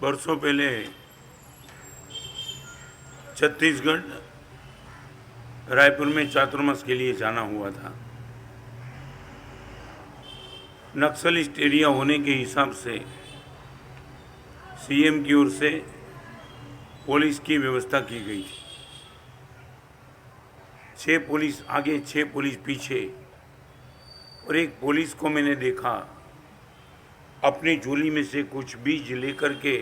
बरसों पहले छत्तीसगढ़ रायपुर में चातुर्मास के लिए जाना हुआ था। नक्सलिस्ट एरिया होने के हिसाब से सीएम की ओर से पुलिस की व्यवस्था की गई थी। 6 पुलिस आगे 6 पुलिस पीछे, और एक पुलिस को मैंने देखा अपनी झोली में से कुछ बीज लेकर के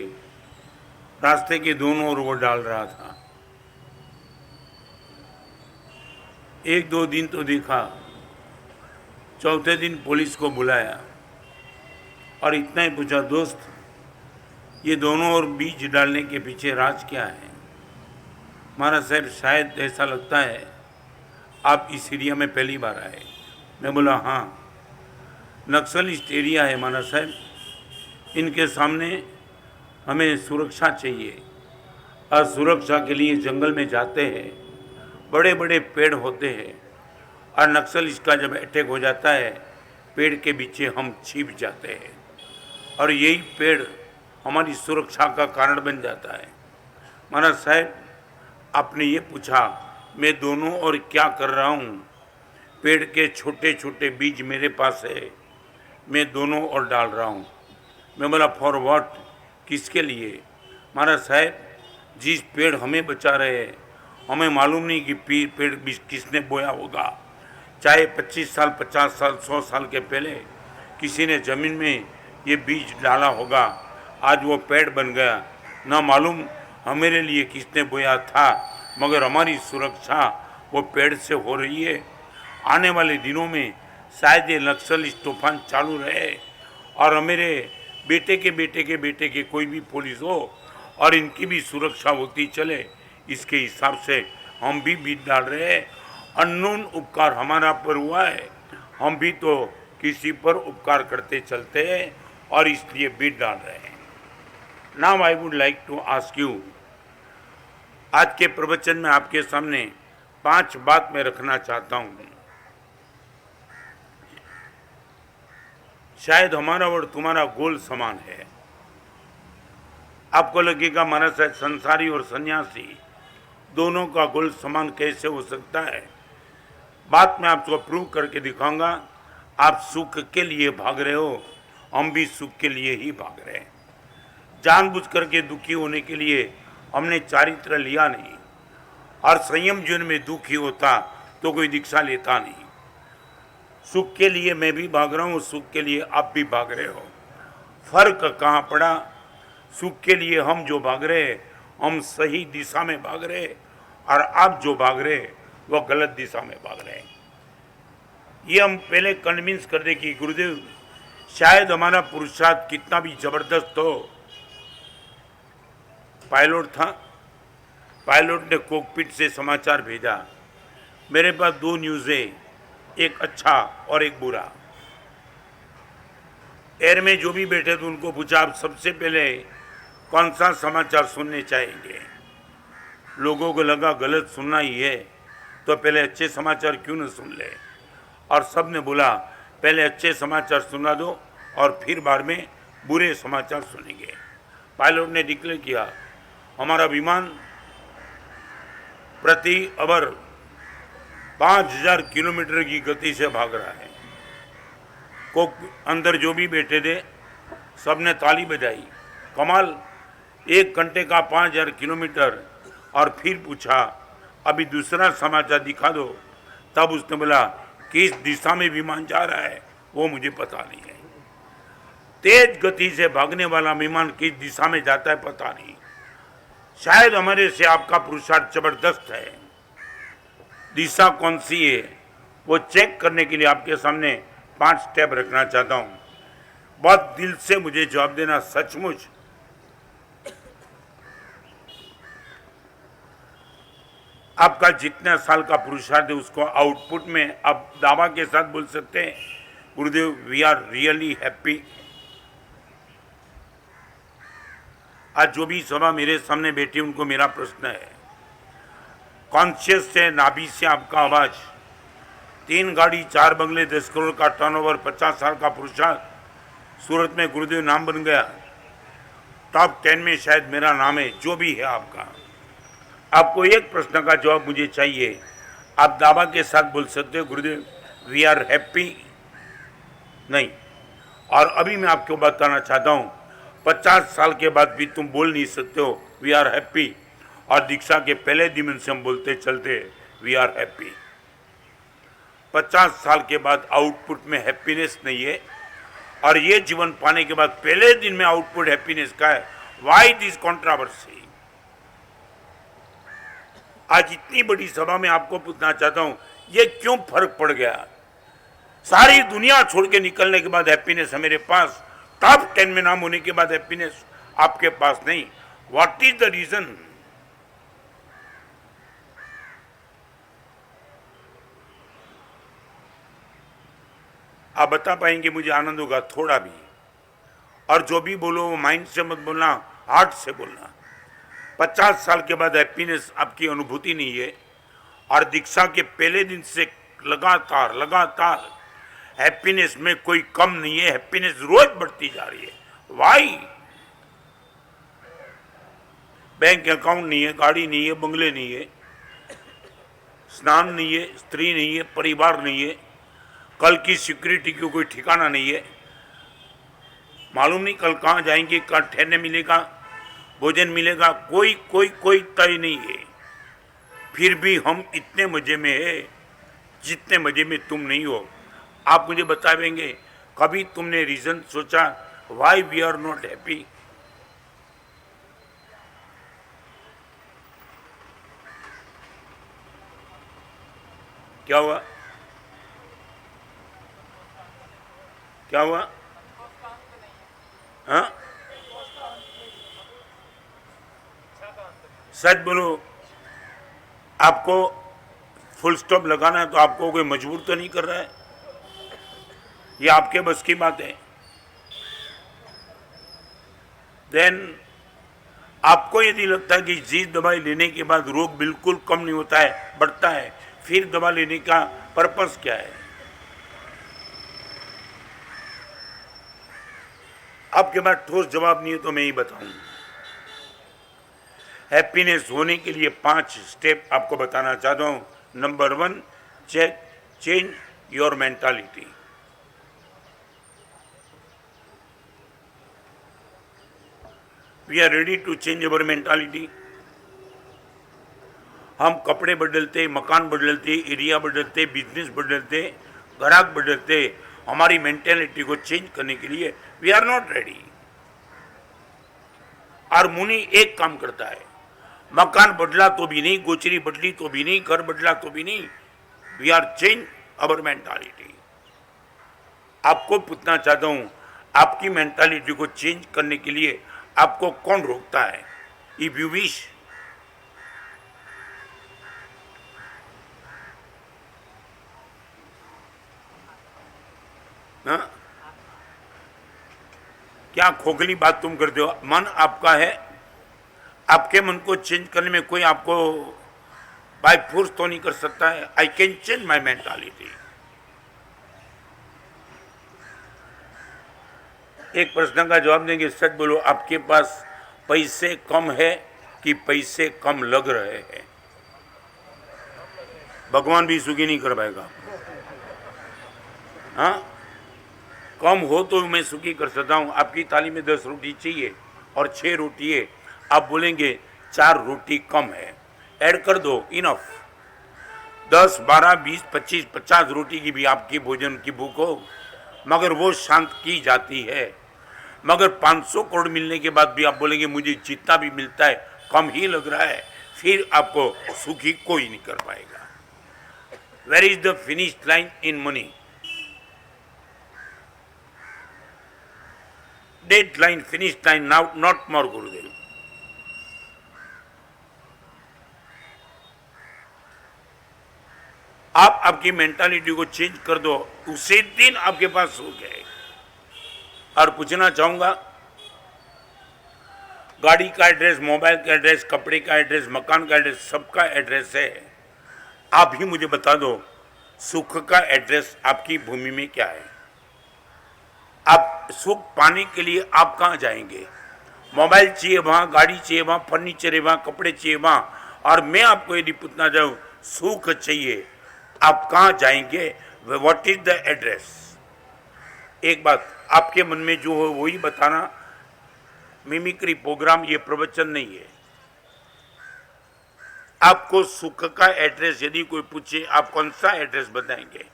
रास्ते के दोनों ओर वो डाल रहा था। 1-2 दिन तो देखा, चौथे दिन पुलिस को बुलाया और इतना ही पूछा, दोस्त ये दोनों ओर बीज डालने के पीछे राज क्या है? महाराज साहब, शायद ऐसा लगता है आप इस एरिया में पहली बार आए। मैं बोला हाँ, नक्सलिस्ट एरिया है महाराज साहब, इनके सामने हमें सुरक्षा चाहिए। और सुरक्षा के लिए जंगल में जाते हैं, बड़े बड़े पेड़ होते हैं और नक्सलिस्ट का जब अटैक हो जाता है पेड़ के पीछे हम छिप जाते हैं और यही पेड़ हमारी सुरक्षा का कारण बन जाता है। महाराज साहब, आपने ये पूछा मैं दोनों ओर क्या कर रहा हूँ? पेड़ के छोटे छोटे बीज मेरे पास है, मैं दोनों ओर डाल रहा हूँ। मैं बोला फॉर व्हाट, किसके लिए? महाराज साहब, जिस पेड़ हमें बचा रहे हैं, हमें मालूम नहीं कि पेड़ बीज किसने बोया होगा। चाहे 25 साल 50 साल 100 साल के पहले किसी ने ज़मीन में ये बीज डाला होगा, आज वो पेड़ बन गया। ना मालूम हमारे लिए किसने बोया था, मगर हमारी सुरक्षा वो पेड़ से हो रही है। आने वाले दिनों में शायद ये नक्सलिस्ट तूफान चालू रहे और मेरे बेटे के बेटे के बेटे के कोई भी पुलिस हो और इनकी भी सुरक्षा होती चले, इसके हिसाब से हम भी बीज डाल रहे हैं। अननोन उपकार हमारा पर हुआ है, हम भी तो किसी पर उपकार करते चलते हैं और इसलिए बीज डाल रहे हैं। Now I would like to ask you, आज के प्रवचन में आपके सामने 5 बात मैं रखना चाहता हूँ। शायद हमारा और तुम्हारा गोल समान है। आपको लगेगा महाराज साहब, संसारी और सन्यासी दोनों का गोल समान कैसे हो सकता है? बात मैं आपको प्रूव करके दिखाऊंगा। आप सुख के लिए भाग रहे हो, हम भी सुख के लिए ही भाग रहे हैं। जानबूझ करके दुखी होने के लिए हमने चारित्र लिया नहीं, और संयम जीवन में दुखी होता तो कोई दीक्षा लेता नहीं। सुख के लिए मैं भी भाग रहा हूँ, सुख के लिए आप भी भाग रहे हो। फर्क कहाँ पड़ा? सुख के लिए हम जो भाग रहे हम सही दिशा में भाग रहे, और आप जो भाग रहे वो गलत दिशा में भाग रहे। ये हम पहले कन्विंस कर दे कि गुरुदेव शायद हमारा पुरुषार्थ कितना भी जबरदस्त हो। पायलट था, पायलट ने कॉकपिट से समाचार भेजा, मेरे पास 2 न्यूज़ है, एक अच्छा और एक बुरा। एयर में जो भी बैठे थे उनको पूछा आप सबसे पहले कौन सा समाचार सुनने चाहेंगे? लोगों को लगा गलत सुनना ही है तो पहले अच्छे समाचार क्यों न सुन ले, और सब ने बोला पहले अच्छे समाचार सुना दो और फिर बाद में बुरे समाचार सुनेंगे। पायलट ने डिक्लेयर किया हमारा विमान प्रति आवर 5000 किलोमीटर की गति से भाग रहा है। को अंदर जो भी बैठे थे सबने ताली बजाई, कमाल, 1 घंटे का 5000 किलोमीटर। और फिर पूछा अभी दूसरा समाचार दिखा दो। तब उसने बोला किस दिशा में विमान जा रहा है वो मुझे पता नहीं है। तेज गति से भागने वाला विमान किस दिशा में जाता है पता नहीं। शायद हमारे से आपका पुरुषार्थ जबरदस्त है, दिशा कौन सी है वो चेक करने के लिए आपके सामने 5 स्टेप रखना चाहता हूं। बहुत दिल से मुझे जवाब देना, सचमुच आपका जितना साल का पुरुषार्थ है उसको आउटपुट में आप दावा के साथ बोल सकते हैं गुरुदेव वी आर रियली हैप्पी। आज जो भी सभा मेरे सामने बैठी उनको मेरा प्रश्न है, कॉन्शियस से नाभि से आपका आवाज, 3 गाड़ी 4 बंगले 10 करोड़ का टर्नओवर 50 साल का पुरुषार्थ, सूरत में गुरुदेव नाम बन गया। टॉप 10 में शायद मेरा नाम है, जो भी है आपका। आपको एक प्रश्न का जवाब मुझे चाहिए। आप दावा के साथ बोल सकते हो गुरुदेव वी आर हैप्पी? नहीं। और अभी मैं आपको बताना चाहता हूँ 50 साल के बाद भी तुम बोल नहीं सकते हो वी आर हैप्पी, और दीक्षा के पहले दिन से हम बोलते चलते वी आर हैप्पी। 50 साल के बाद आउटपुट में हैप्पीनेस नहीं है, और ये जीवन पाने के बाद पहले दिन में आउटपुट हैप्पीनेस का है। Why this controversy? आज इतनी बड़ी सभा में आपको पूछना चाहता हूं ये क्यों फर्क पड़ गया? सारी दुनिया छोड़ के निकलने के बाद हैप्पीनेस है मेरे पास, टॉप 10 में नाम होने के बाद हैप्पीनेस आपके पास नहीं। What is the reason? आप बता पाएंगे? मुझे आनंद होगा थोड़ा भी। और जो भी बोलो वो माइंड से मत बोलना, हार्ट से बोलना। 50 साल के बाद हैप्पीनेस आपकी अनुभूति नहीं है, और दीक्षा के पहले दिन से लगातार लगातार हैप्पीनेस में कोई कम नहीं है, हैप्पीनेस रोज बढ़ती जा रही है। वाई? बैंक अकाउंट नहीं है, गाड़ी नहीं है, बंगले नहीं है, स्नान नहीं है, स्त्री नहीं है, परिवार नहीं है, कल की सिक्योरिटी की कोई ठिकाना नहीं है, मालूम नहीं कल कहाँ जाएंगे, कहाँ ठहरने मिलेगा, भोजन मिलेगा, कोई कोई कोई तय नहीं है। फिर भी हम इतने मजे में है जितने मजे में तुम नहीं हो। आप मुझे बताएंगे कभी तुमने रीजन सोचा why we are not happy? क्या हुआ? क्या हुआ? हाँ, सच बोलो। आपको फुल स्टॉप लगाना है तो आपको कोई मजबूर तो नहीं कर रहा है, ये आपके बस की बात है। देन आपको यदि लगता है कि जी दवाई लेने के बाद रोग बिल्कुल कम नहीं होता है, बढ़ता है, फिर दवा लेने का पर्पस क्या है? आपके पास ठोस जवाब नहीं है तो मैं ही बताऊं। हैप्पीनेस होने के लिए 5 स्टेप आपको बताना चाहता हूं। Number 1, change your mentality. We are ready to change our mentality. हम कपड़े बदलते, मकान बदलते, एरिया बदलते, बिजनेस बदलते, ग्राहक बदलते, हमारी मेंटालिटी को चेंज करने के लिए वी आर नॉट रेडी। और मुनि एक काम करता है, मकान बदला तो भी नहीं, गोचरी बदली तो भी नहीं, घर बदला तो भी नहीं, we are change our mentality. आपको पूछना चाहता हूं आपकी मेंटालिटी को चेंज करने के लिए आपको कौन रोकता है? इफ यू विश, क्या खोखली बात तुम करते हो? मन आपका है, आपके मन को चेंज करने में कोई आपको बाय फोर्स तो नहीं कर सकता है। I can change my mentality. एक प्रश्न का जवाब देंगे, सच बोलो, आपके पास पैसे कम है कि पैसे कम लग रहे हैं? भगवान भी सुखी नहीं कर पाएगा। हाँ, कम हो तो मैं सुखी कर सकता हूँ। आपकी थाली में 10 रोटी चाहिए और 6 रोटी है, आप बोलेंगे 4 रोटी कम है, ऐड कर दो, इनफ। 10, 12, 20, 25, 50 रोटी की भी आपकी भोजन की भूख हो, मगर वो शांत की जाती है। मगर 500 करोड़ मिलने के बाद भी आप बोलेंगे मुझे जितना भी मिलता है कम ही लग रहा है, फिर आपको सुखी कोई नहीं कर पाएगा। Where is the finish line in money? Deadline, finish line, now not more Gurudev. आप आपकी मेंटालिटी को चेंज कर दो, उसी दिन आपके पास सुख है। और पूछना चाहूंगा, गाड़ी का एड्रेस, मोबाइल का एड्रेस, कपड़े का एड्रेस, मकान का एड्रेस, सबका एड्रेस है। आप ही मुझे बता दो सुख का एड्रेस आपकी भूमि में क्या है? आप सुख पाने के लिए आप कहाँ जाएंगे? मोबाइल चाहिए वहाँ, गाड़ी चाहिए वहाँ, फर्नीचर है वहाँ, कपड़े चाहिए वहाँ। और मैं आपको यदि पूछना चाहूँ सुख चाहिए, आप कहाँ जाएंगे? What is the address? एक बात आपके मन में जो हो वही बताना। मिमिक्री प्रोग्राम ये प्रवचन नहीं है। आपको सुख का एड्रेस यदि कोई पूछे, आप कौन सा एड्रेस बताएंगे?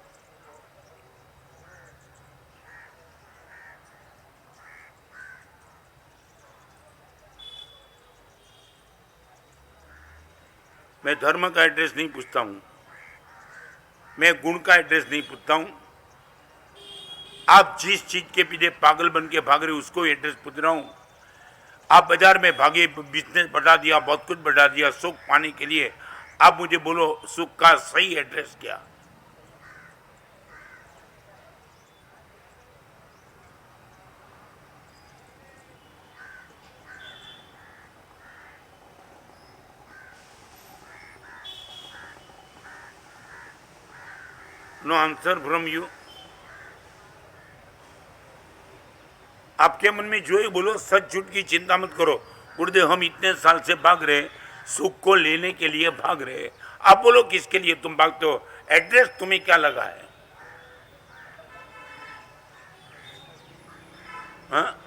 मैं धर्म का एड्रेस नहीं पूछता हूं, मैं गुण का एड्रेस नहीं पूछता हूं। आप जिस चीज के पीछे पागल बन के भाग रहे उसको एड्रेस पूछ रहा हूं। आप बाजार में भागे, बिजनेस बढ़ा दिया, बहुत कुछ बढ़ा दिया सुख पाने के लिए। आप मुझे बोलो सुख का सही एड्रेस क्या? No answer from you. आपके मन में जो ही बोलो, सच झूठ की चिंता मत करो। गुरुदेव हम इतने साल से भाग रहे, सुख को लेने के लिए भाग रहे। आप बोलो किसके लिए तुम भागते हो? एड्रेस तुम्हें क्या लगा है? हाँ?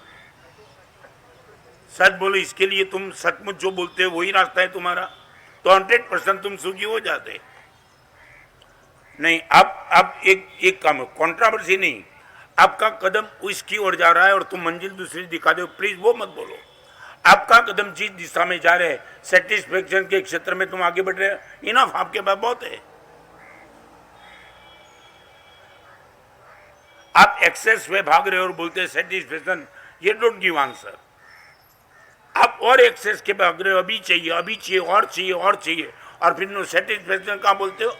सच बोलो, इसके लिए तुम सचमुच जो बोलते हो वही रास्ता है तुम्हारा, तो 100% तुम सुखी हो जाते। नहीं, आप एक काम, कंट्रोवर्सी नहीं, आपका कदम उसकी ओर जा रहा है और तुम मंजिल दूसरी दिखा दो, प्लीज वो मत बोलो। आपका कदम जिस दिशा में जा रहे हैं, सेटिस्फेक्शन के क्षेत्र में तुम आगे बढ़ रहे हो, इनफ आपके पास बहुत है। आप एक्सेस में भाग रहे हो और बोलते हैं सेटिस्फेक्शन, ये डोंट गिव आंसर। आप और एक्सेस के भाग रहे हो, अभी चाहिए अभी चाहिए और चाहिए और चाहिए, और फिर नो सेटिस्फेक्शन कहाँ बोलते हो?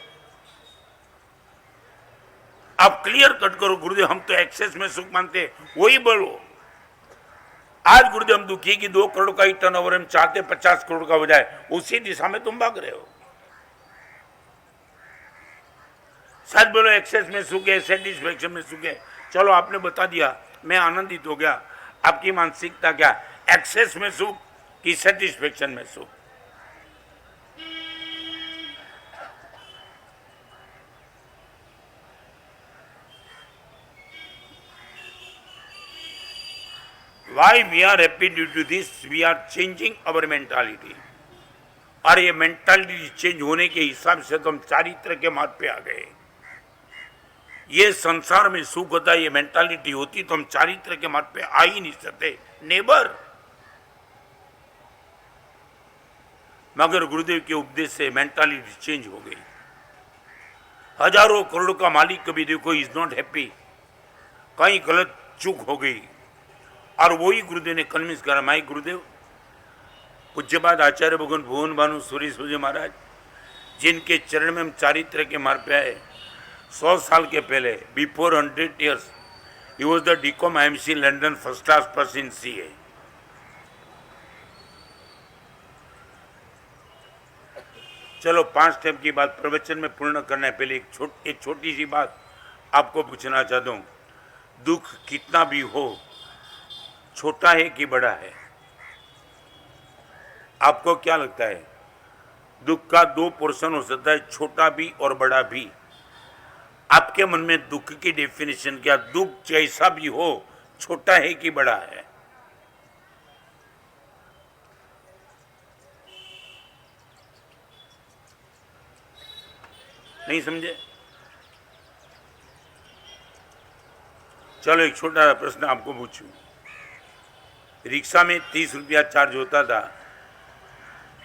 आप क्लियर कट करो, गुरुदेव हम तो एक्सेस में सुख मानते हैं, वही बोलो। आज गुरुदेव हम दुखी कि 2 करोड़ का ही टर्नओवर हम चाहते 50 करोड़ का हो जाए, उसी दिशा में तुम भाग रहे हो। सच बोलो, एक्सेस में सुख है, सेटिस्फेक्शन में सुख है। चलो आपने बता दिया, मैं आनंदित हो गया। आपकी मानसिकता क्या, एक्सेस में सुख कि सेटिस्फेक्शन में सुख? Why we are happy due to this? We are changing our mentality। और ये मेंटालिटी चेंज होने के हिसाब से तो हम चारित्र के मार्ग पे आ गए। ये संसार में सुख होता है, ये मेंटालिटी होती तो हम चारित्र के मार्ग पे आ ही नहीं सकते, नेबर। मगर गुरुदेव के उपदेश से मेंटालिटी चेंज हो गई। हजारों करोड़ का मालिक कभी देखो इज नॉट हैप्पी, कहीं गलत चूक हो गई, और वही गुरुदेव ने कन्विंस करा। माई गुरुदेव पूज्यपाद आचार्य भगवान भुवन भानु सूरी सूर्य महाराज, जिनके चरण में हम चारित्र के मार्ग पे आए, 100 साल के पहले, before 100 years, he was the डीकॉम IMC London first class person in CA। चलो 5 स्टेप की बात प्रवचन में पूर्ण करने पहले एक छोटी सी बात आपको पूछना चाहता हूँ। दुख कितना भी हो, छोटा है कि बड़ा है? आपको क्या लगता है? दुख का 2 पोर्शन हो सकता है, छोटा भी और बड़ा भी। आपके मन में दुख की डेफिनेशन क्या? दुख जैसा भी हो, छोटा है कि बड़ा है? नहीं समझे? चलो एक छोटा प्रश्न आपको पूछूं। रिक्शा में 30 रुपया चार्ज होता था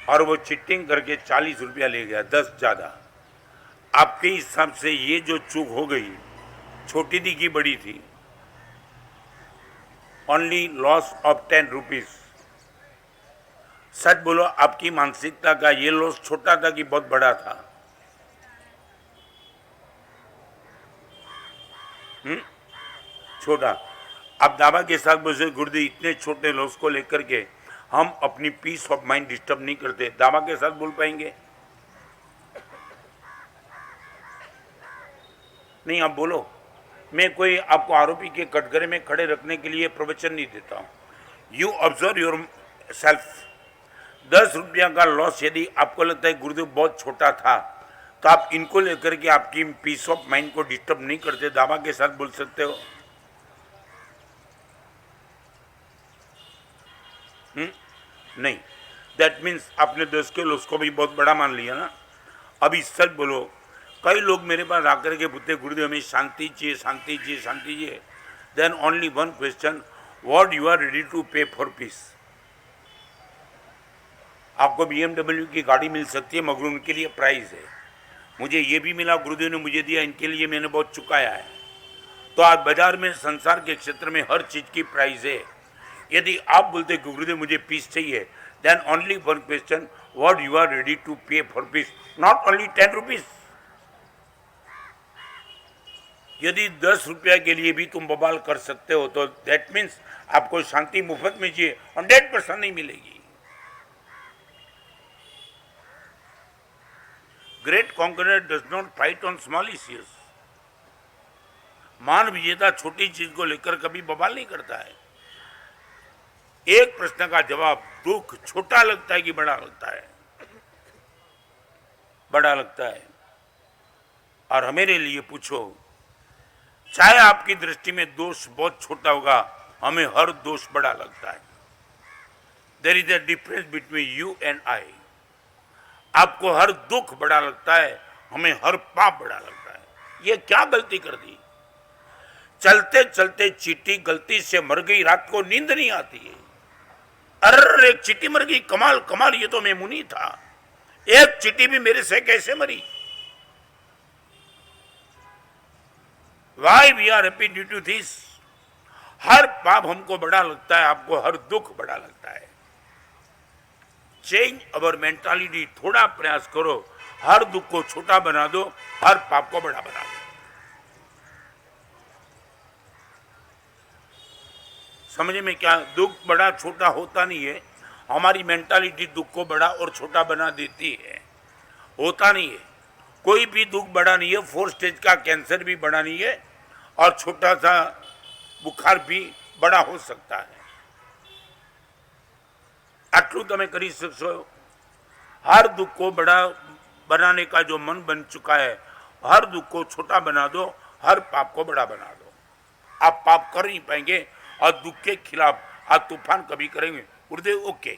और वो चिटिंग करके 40 रुपया ले गया, 10 ज़्यादा। आपके हिसाब से ये जो चूक हो गई, छोटी थी कि बड़ी थी? Only loss of 10 rupees. सच बोलो, आपकी मानसिकता का ये लॉस छोटा था कि बहुत बड़ा था? छोटा। अब दावा के साथ बोले गुरुदेव इतने छोटे लॉस को लेकर के हम अपनी पीस ऑफ माइंड डिस्टर्ब नहीं करते, दावा के साथ बोल पाएंगे? नहीं, आप बोलो। मैं कोई आपको आरोपी के कटघरे में खड़े रखने के लिए प्रवचन नहीं देता हूँ। You observe your self. 10 रुपया का लॉस यदि आपको लगता है गुरुदेव बहुत छोटा था, तो आप इनको लेकर के आपकी पीस ऑफ माइंड को डिस्टर्ब नहीं करते, दावा के साथ बोल सकते हो। नहीं, दैट मीन्स आपने 10 के लॉस को भी बहुत बड़ा मान लिया ना। अभी सच बोलो, कई लोग मेरे पास आकर के पूछते गुरुदेव हमें शांति चाहिए, शांति चाहिए, शांति चाहिए। Then only one question, what you are ready to pay for peace. आपको BMW की गाड़ी मिल सकती है, मगर उनके लिए प्राइस है। मुझे ये भी मिला, गुरुदेव ने मुझे दिया, इनके लिए मैंने बहुत चुकाया है। तो आज बाजार में, संसार के क्षेत्र में हर चीज की प्राइस है। यदि आप बोलते गुरुदेव मुझे पीस चाहिए, then only one question, what you are ready to pay for peace, not only 10 rupees. यदि 10 रुपया के लिए भी तुम बवाल कर सकते हो, तो दैट मीन्स आपको शांति मुफ्त में चाहिए, 100% नहीं मिलेगी। Great conqueror does not fight on small issues. मान विजेता छोटी चीज को लेकर कभी बवाल नहीं करता है। एक प्रश्न का जवाब, दुख छोटा लगता है कि बड़ा लगता है? बड़ा लगता है। और हमारे लिए पूछो, चाहे आपकी दृष्टि में दोष बहुत छोटा होगा, हमें हर दोष बड़ा लगता है। There is a difference between you and I. आपको हर दुख बड़ा लगता है, हमें हर पाप बड़ा लगता है। ये क्या गलती कर दी? चलते चलते चींटी गलती से मर गई, रात को नींद नहीं आती है। अरे एक चींटी मर गई, कमाल कमाल, ये तो मैं मुनि था। एक चींटी भी मेरे से कैसे मरी? Why we are happy due to this? हर पाप हमको बड़ा लगता है, आपको हर दुख बड़ा लगता है। चेंज अवर मेंटालिटी, थोड़ा प्रयास करो, हर दुख को छोटा बना दो, हर पाप को बड़ा बना दो। समझ में क्या? दुख बड़ा छोटा होता नहीं है, हमारी मेंटालिटी दुख को बड़ा और छोटा बना देती है। होता नहीं है, कोई भी दुख बड़ा नहीं है। 4 स्टेज का कैंसर भी बड़ा नहीं है, और छोटा सा बुखार भी बड़ा हो सकता है। आटलू तमे करी सकशो। हर दुख को बड़ा बनाने का जो मन बन चुका है, हर दुख को छोटा बना दो, हर पाप को बड़ा बना दो। आप पाप कर नहीं पाएंगे, और दुख के खिलाफ आप तूफान कभी करेंगे। गुरुदेव ओके,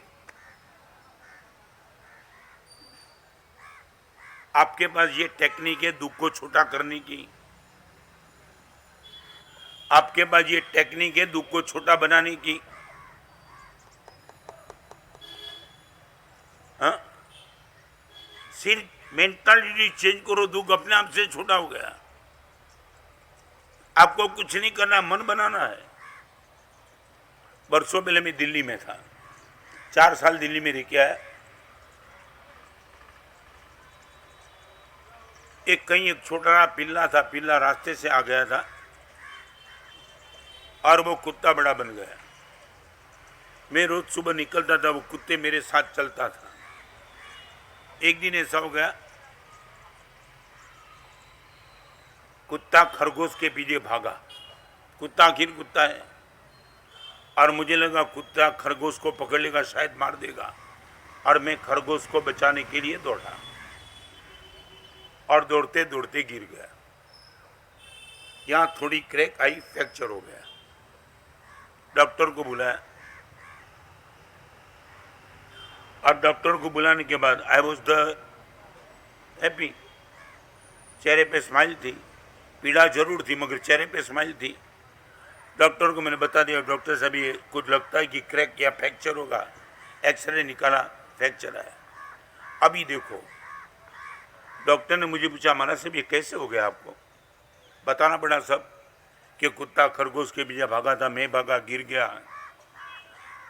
आपके पास ये टेक्निक है दुख को छोटा करने की, आपके पास ये टेक्निक है दुख को छोटा बनाने की। हाँ, सिर्फ मेंटालिटी चेंज करो, दुख अपने आप से छोटा हो गया। आपको कुछ नहीं करना, मन बनाना है। बरसों पहले मैं दिल्ली में था, 4 साल दिल्ली में रह के आया। कहीं एक छोटा पिल्ला था, पिल्ला रास्ते से आ गया था और वो कुत्ता बड़ा बन गया। मैं रोज सुबह निकलता था, वो कुत्ते मेरे साथ चलता था। एक दिन ऐसा हो गया, कुत्ता खरगोश के पीछे भागा। कुत्ता आखिर कुत्ता है, और मुझे लगा कुत्ता खरगोश को पकड़ लेगा, शायद मार देगा, और मैं खरगोश को बचाने के लिए दौड़ा, और दौड़ते दौड़ते गिर गया। यहाँ थोड़ी क्रैक आई, फ्रैक्चर हो गया। डॉक्टर को बुलाया, और डॉक्टर को बुलाने के बाद आई वॉज द हैप्पी। चेहरे पे स्माइल थी, पीड़ा जरूर थी मगर चेहरे पे स्माइल थी। डॉक्टर को मैंने बता दिया, डॉक्टर साहब ये कुछ लगता है कि क्रैक या फ्रैक्चर होगा। एक्सरे निकाला, फ्रैक्चर आया। अभी देखो, डॉक्टर ने मुझे पूछा, महाराज साहब ये कैसे हो गया आपको? बताना पड़ा सब, कि कुत्ता खरगोश के पीछे भागा था, मैं भागा, गिर गया।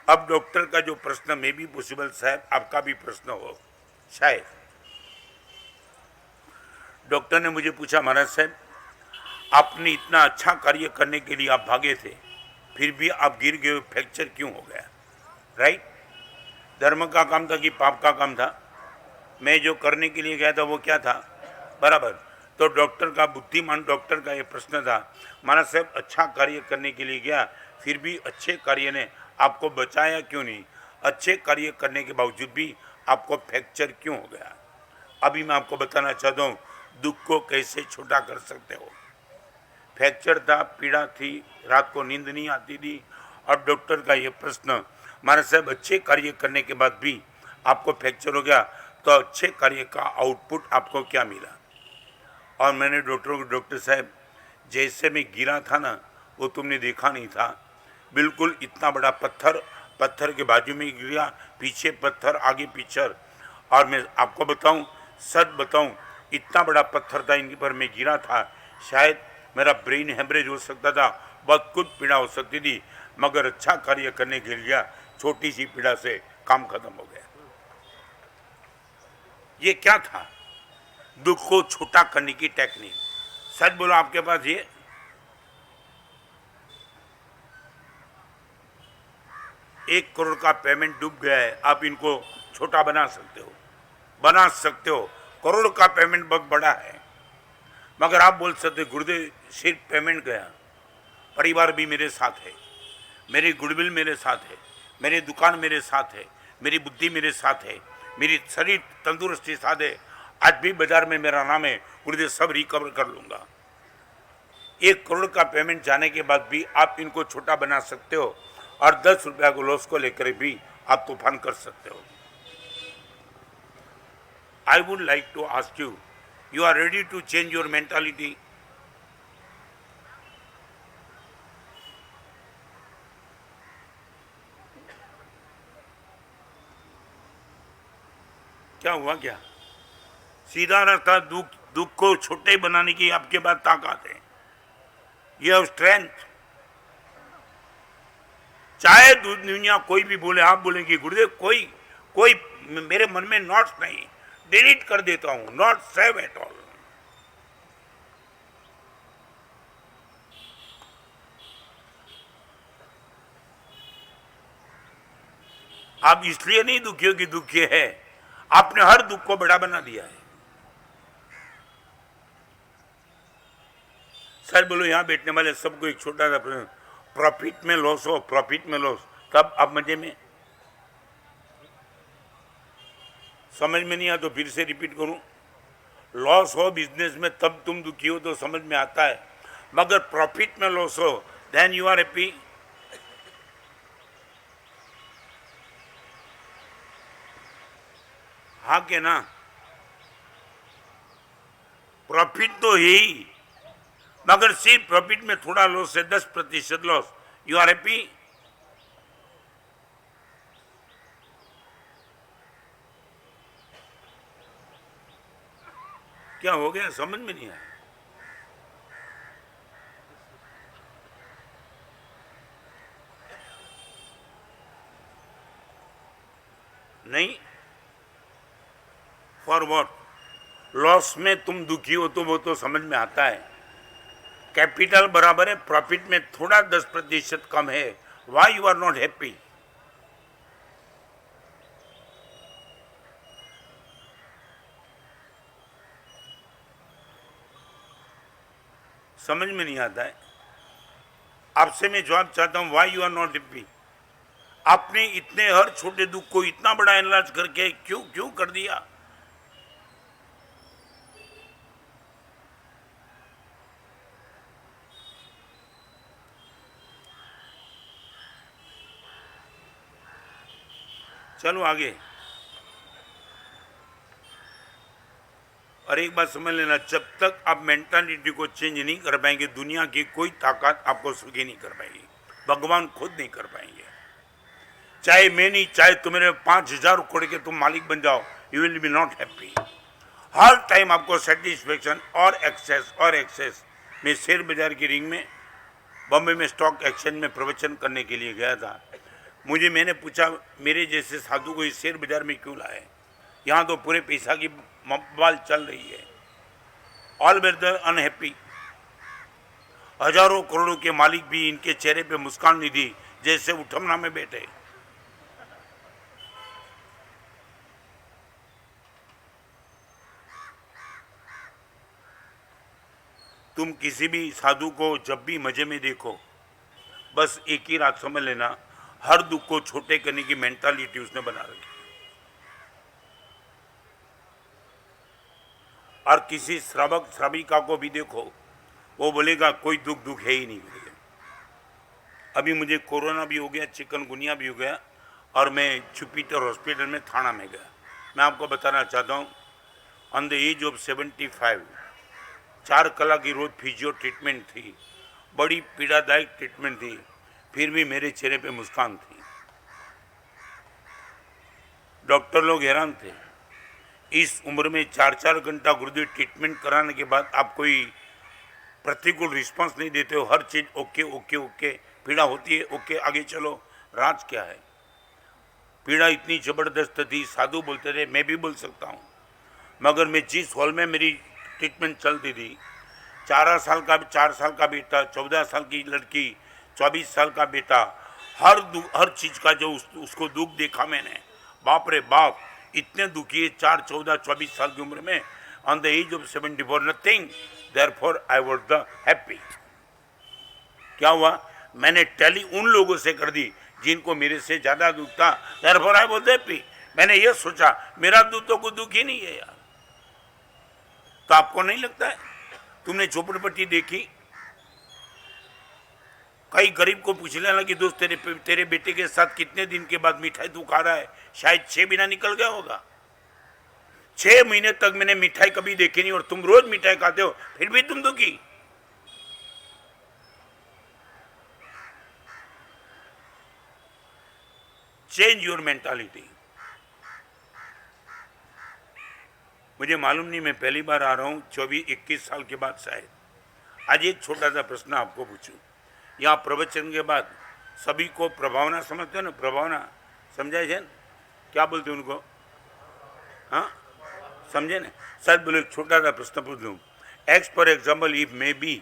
अब डॉक्टर का जो प्रश्न में भी पॉसिबल, शायद आपका भी प्रश्न हो, शायद। डॉक्टर ने मुझे पूछा, महाराज साहब आपने इतना अच्छा कार्य करने के लिए आप भागे थे, फिर भी आप गिर गए, फ्रैक्चर क्यों हो गया? राइट? धर्म का काम था कि पाप का काम था? मैं जो करने के लिए गया था वो क्या था? बराबर। तो डॉक्टर का, बुद्धिमान डॉक्टर का ये प्रश्न था, महाराज साहब अच्छा कार्य करने के लिए गया, फिर भी अच्छे कार्य ने आपको बचाया क्यों नहीं? अच्छे कार्य करने के बावजूद भी आपको फ्रैक्चर क्यों हो गया? अभी मैं आपको बताना चाहता हूँ दुख को कैसे छोटा कर सकते हो। फ्रैक्चर था, पीड़ा थी, रात को नींद नहीं आती थी, और डॉक्टर का ये प्रश्न, मारा साहब अच्छे कार्य करने के बाद भी आपको फ्रैक्चर हो गया, तो अच्छे कार्य का आउटपुट आपको क्या मिला? और मैंने डॉक्टर साहब, जैसे मैं गिरा था ना, वो तुमने देखा नहीं था। बिल्कुल इतना बड़ा पत्थर, पत्थर के बाजू में गिरा, पीछे पत्थर, आगे पीछे। और मैं आपको बताऊं, सच बताऊं, इतना बड़ा पत्थर था इनके पर मैं गिरा था, शायद मेरा ब्रेन हेमरेज हो सकता था, बहुत कुछ पीड़ा हो सकती थी, मगर अच्छा कार्य करने के लिए छोटी सी पीड़ा से काम खत्म हो गया। ये क्या था? दुख को छोटा करने की टेक्निक। सच बोलो, आपके पास ये 1 करोड़ का पेमेंट डूब गया है, आप इनको छोटा बना सकते हो, बना सकते हो। करोड़ का पेमेंट बहुत बड़ा है, मगर आप बोल सकते गुरुदेव सिर्फ पेमेंट गया, परिवार भी मेरे साथ है, मेरी गुडविल मेरे साथ है, मेरी दुकान मेरे साथ है, मेरी बुद्धि मेरे साथ है, मेरी शरीर तंदुरुस्ती साथ है, आज भी बाजार में मेरा नाम है, गुरुदेव सब रिकवर कर लूंगा। 1 करोड़ का पेमेंट जाने के बाद भी आप इनको छोटा बना सकते हो, और 10 रुपया को लॉस को लेकर भी आप तूफान कर सकते हो। I would like to ask you, you are ready to change your mentality? क्या हुआ? क्या सीधा रास्ता? दुख को छोटे बनाने की आपके पास ताकत है, यू हैव स्ट्रेंथ। चाहे दुनिया कोई भी बोले, आप बोलेंगे गुरुदेव कोई कोई मेरे मन में नोट्स नहीं, डिलीट कर देता हूं, नॉट सेव एट ऑल। आप इसलिए नहीं दुखी हो कि दुखी है, आपने हर दुख को बड़ा बना दिया है। सर बोलो, यहां बैठने वाले सबको एक छोटा सा प्रश्न, प्रॉफिट में लॉस हो, प्रॉफिट में लॉस, तब आप मजे में? समझ में नहीं आया तो फिर से रिपीट करूं, लॉस हो बिजनेस में तब तुम दुखी हो तो समझ में आता है, मगर प्रॉफिट में लॉस हो देन यू आर हैप्पी। हाँ के ना? प्रॉफिट तो है ही, मगर सिर्फ प्रॉफिट में थोड़ा लॉस है, 10% लॉस, यू आर हैप्पी? क्या हो गया? समझ में नहीं आया। नहीं, फॉर वॉट? लॉस में तुम दुखी हो तो वो तो समझ में आता है, कैपिटल बराबर है, प्रॉफिट में थोड़ा 10% कम है, why you are not happy? समझ में नहीं आता है। आपसे मैं जवाब चाहता हूं, why you are not happy? आपने इतने हर छोटे दुख को इतना बड़ा एनालाइज करके क्यों क्यों कर दिया? चलो आगे। और एक बात समझ लेना, जब तक आप मेंटालिटी को चेंज नहीं कर पाएंगे, दुनिया की कोई ताकत आपको सुखी नहीं कर पाएगी, भगवान खुद नहीं कर पाएंगे। चाहे मैं नहीं, चाहे तुम्हारे 5,000 करोड़ के तुम मालिक बन जाओ, you will B not happy. Her time आपको सेटिस्फेक्शन और एक्सेस और एक्सेस। मैं शेयर बाजार की रिंग में बॉम्बे में स्टॉक एक्सचेंज में प्रवचन करने के लिए गया था। मैंने पूछा, मेरे जैसे साधु को इस शेयर बाजार में क्यों लाए? यहाँ तो पूरे पैसा की बवाल चल रही है, ऑल वेदर अनहैप्पी। हजारों करोड़ों के मालिक भी इनके चेहरे पे मुस्कान नहीं दी, जैसे उठमना में बैठे। तुम किसी भी साधु को जब भी मजे में देखो, बस एक ही रात समझ लेना, हर दुख को छोटे करने की मेंटालिटी उसने बना रखी है। और किसी श्रावक श्राविका को भी देखो, वो बोलेगा कोई दुख दुख है ही नहीं बोलेगा। अभी मुझे कोरोना भी हो गया, चिकनगुनिया भी हो गया, और मैं जुपिटर हॉस्पिटल में थाना में गया। मैं आपको बताना चाहता हूँ, ऑन द एज ऑफ 75, 4 कलाक की रोज फिजियो ट्रीटमेंट थी, बड़ी पीड़ादायक ट्रीटमेंट थी, फिर भी मेरे चेहरे पे मुस्कान थी। डॉक्टर लोग हैरान थे, इस उम्र में 4-4 घंटा गुरुदेव ट्रीटमेंट कराने के बाद आप कोई प्रतिकूल रिस्पांस नहीं देते हो, हर चीज ओके ओके ओके, पीड़ा होती है ओके, आगे चलो। राज क्या है? पीड़ा इतनी जबरदस्त थी, साधु बोलते थे, मैं भी बोल सकता हूँ, मगर मैं जिस हॉल में मेरी ट्रीटमेंट चलती थी, 4 साल का बेटा, 14 साल की लड़की, 24 साल का बेटा, हर चीज का जो उसको दुख देखा मैंने, बाप रे बाप, इतने दुखी है 4, 14, 24 साल की उम्र में, on the age of 74 nothing, therefore I was the happy. क्या हुआ? मैंने टैली उन लोगों से कर दी जिनको मेरे से ज्यादा दुख था, देयरफॉर आई वाज हैप्पी। मैंने ये सोचा मेरा दुख तो कोई दुख ही नहीं है यार। तो आपको नहीं लगता है? तुमने झोपड़पट्टी देखी, कई गरीब को पूछ लेना कि दोस्त तेरे बेटे के साथ कितने दिन के बाद मिठाई तू खा रहा है, शायद 6 महीना निकल गया होगा। 6 महीने तक मैंने मिठाई कभी देखी नहीं, और तुम रोज मिठाई खाते हो, फिर भी तुम दुखी। Change your mentality. मुझे मालूम नहीं, मैं पहली बार आ रहा हूं 24-21 साल के बाद शायद। आज एक छोटा सा प्रश्न आपको पूछूं, यहाँ प्रवचन के बाद सभी को प्रभावना समझते हो ना? प्रभावना समझाए है? क्या बोलते उनको? हाँ, समझे ना? सर बोले छोटा सा प्रश्न पूछ दूँ, x for example, if may be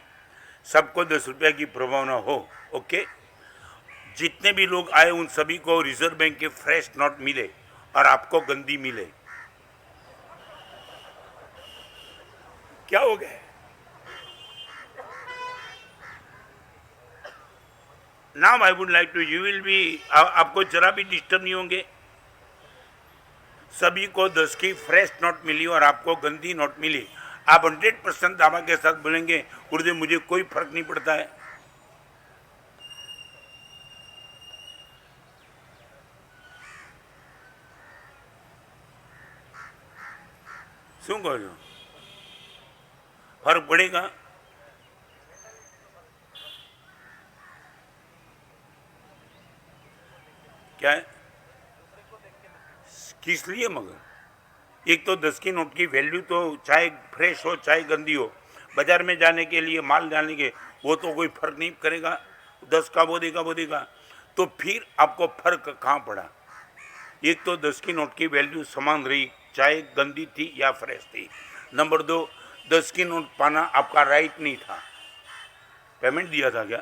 सबको 10 रुपया की प्रभावना हो, ओके, जितने भी लोग आए उन सभी को रिजर्व बैंक के फ्रेश नोट मिले और आपको गंदी मिले, क्या हो गया? Now I would like to, you will be, आपको जरा भी डिस्टर्ब नहीं होंगे। सभी को 10 की फ्रेश नोट मिली और आपको गंदी नोट मिली, आप 100% दावा के साथ बोलेंगे गुरुदेव मुझे कोई फर्क नहीं पड़ता है। શું કહો છો? फर्क पड़ेगा? क्या है? किस लिए? मगर एक तो 10 की नोट की वैल्यू तो चाहे फ्रेश हो चाहे गंदी हो, बाजार में जाने के लिए माल डालने के, वो तो कोई फर्क नहीं करेगा, 10 का वो देगा। तो फिर आपको फर्क कहाँ पड़ा? एक तो 10 की नोट की वैल्यू समान रही, चाहे गंदी थी या फ्रेश थी। नंबर 2, 10 की नोट पाना आपका राइट नहीं था। पेमेंट दिया था क्या?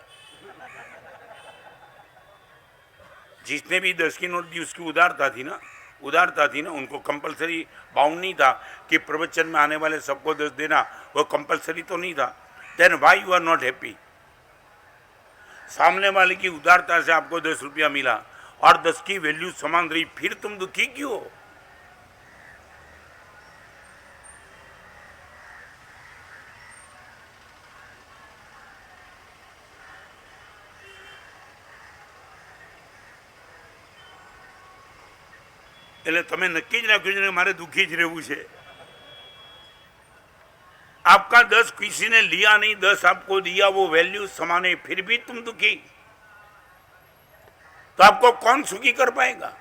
जिसने भी 10 की नोट दी उसकी उदारता थी ना, उनको कंपलसरी बाउंड नहीं था कि प्रवचन में आने वाले सबको 10 देना, वो कंपलसरी तो नहीं था। Then why you are not happy? सामने वाले की उदारता से आपको 10 रुपया मिला और 10 की वैल्यू समान रही, फिर तुम दुखी क्यों हो? એટલે તમે નક્કી જ રાખ્યું છે કે મારે દુઃખી જ રહેવું છે। आपका 10 किसी ने लिया नहीं, 10 आपको दिया, वो वैल्यू समान है, फिर भी तुम दुखी, तो आपको कौन सुखी कर पाएगा?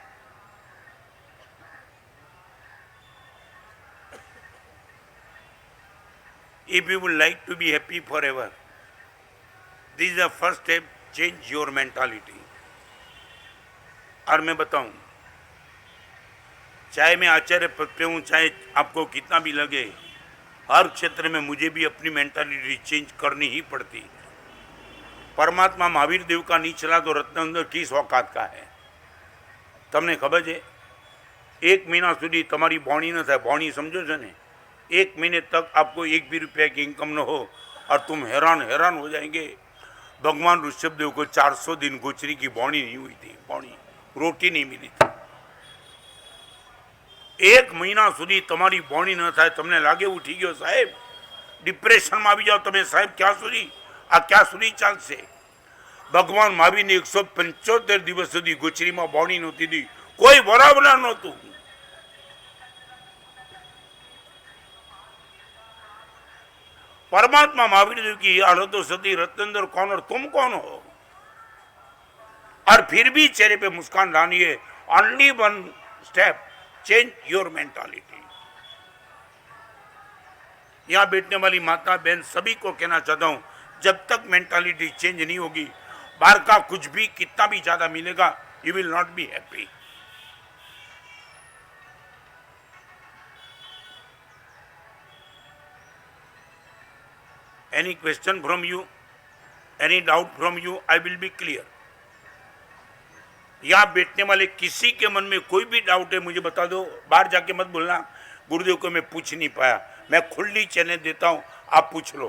If you would like to be happy forever, this is the first step, change your mentality। और मैं बताऊं, चाहे मैं आचार्य पद पे हूँ, चाहे आपको कितना भी लगे, हर क्षेत्र में मुझे भी अपनी मेंटालिटी चेंज करनी ही पड़ती। परमात्मा महावीर देव का नहीं चला तो रत्नंदर किस औकात का है? तमने खबर है? 1 महीना सुधी तमारी बोणी न थाय, बोणी समझो छो ने? 1 महीने तक आपको 1 भी रुपया की इनकम न हो और तुम हैरान हो जाएंगे। भगवान ऋषभदेव को 400 दिन गोचरी की बौनी नहीं हुई थी, बौनी रोटी नहीं मिली थी। 1 મહિના સુધી તમારી બોણી ન થાય, તમને લાગે ઉઠી ગયો સાહેબ, ડિપ્રેશનમાં આવી જાઓ તમે સાહેબ, ક્યાં સુધી આ ક્યાં સુધી ચાલશે? ભગવાન મહાવીરને 175 દિવસ સુધી ગોચરીમાં બોણી નહોતી દી, કોઈ બરાબર નહોતું। परमात्मा महावीर देव की हालत सती रत्नेंद्र कौन और तुम कौन हो? और फिर भी चेहरे पे मुस्कान लानी है। Only one step, change your mentality. यहां बैठने वाली माता बहन सभी को कहना चाहता हूं, जब तक मेंटालिटी चेंज नहीं होगी, बाहर का कुछ भी कितना भी ज्यादा मिलेगा, you will not be happy. Any question from you? Any doubt from you? I will be clear. यहाँ बैठने वाले किसी के मन में कोई भी डाउट है मुझे बता दो, बाहर जाके मत बोलना गुरुदेव को मैं पूछ नहीं पाया। मैं खुली चैलेंज देता हूँ, आप पूछ लो।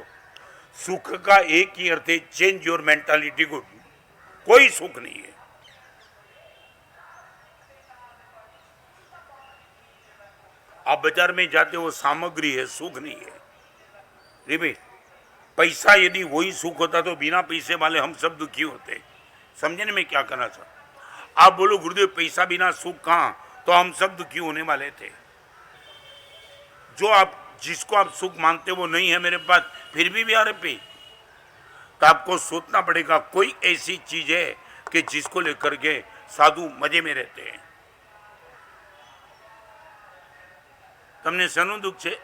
सुख का एक ही अर्थ है, चेंज योर मेंटालिटी गुड। कोई सुख नहीं है। आप बाजार में जाते हो, सामग्री है, सुख नहीं है। रिपीट, पैसा यदि वही सुख होता तो बिना पैसे वाले हम सब दुखी होते। समझने में क्या करना चाहता? आप बोलो गुरुदेव पैसा बिना सुख कहां, तो हम सब दुखी होने वाले थे। जो आप जिसको आप सुख मानते वो नहीं है मेरे पास, फिर भी आ रहे पे, तो आपको सोचना पड़ेगा कोई ऐसी चीज है कि जिसको लेकर के साधु मजे में रहते हैं। तमने शनु दुख छे?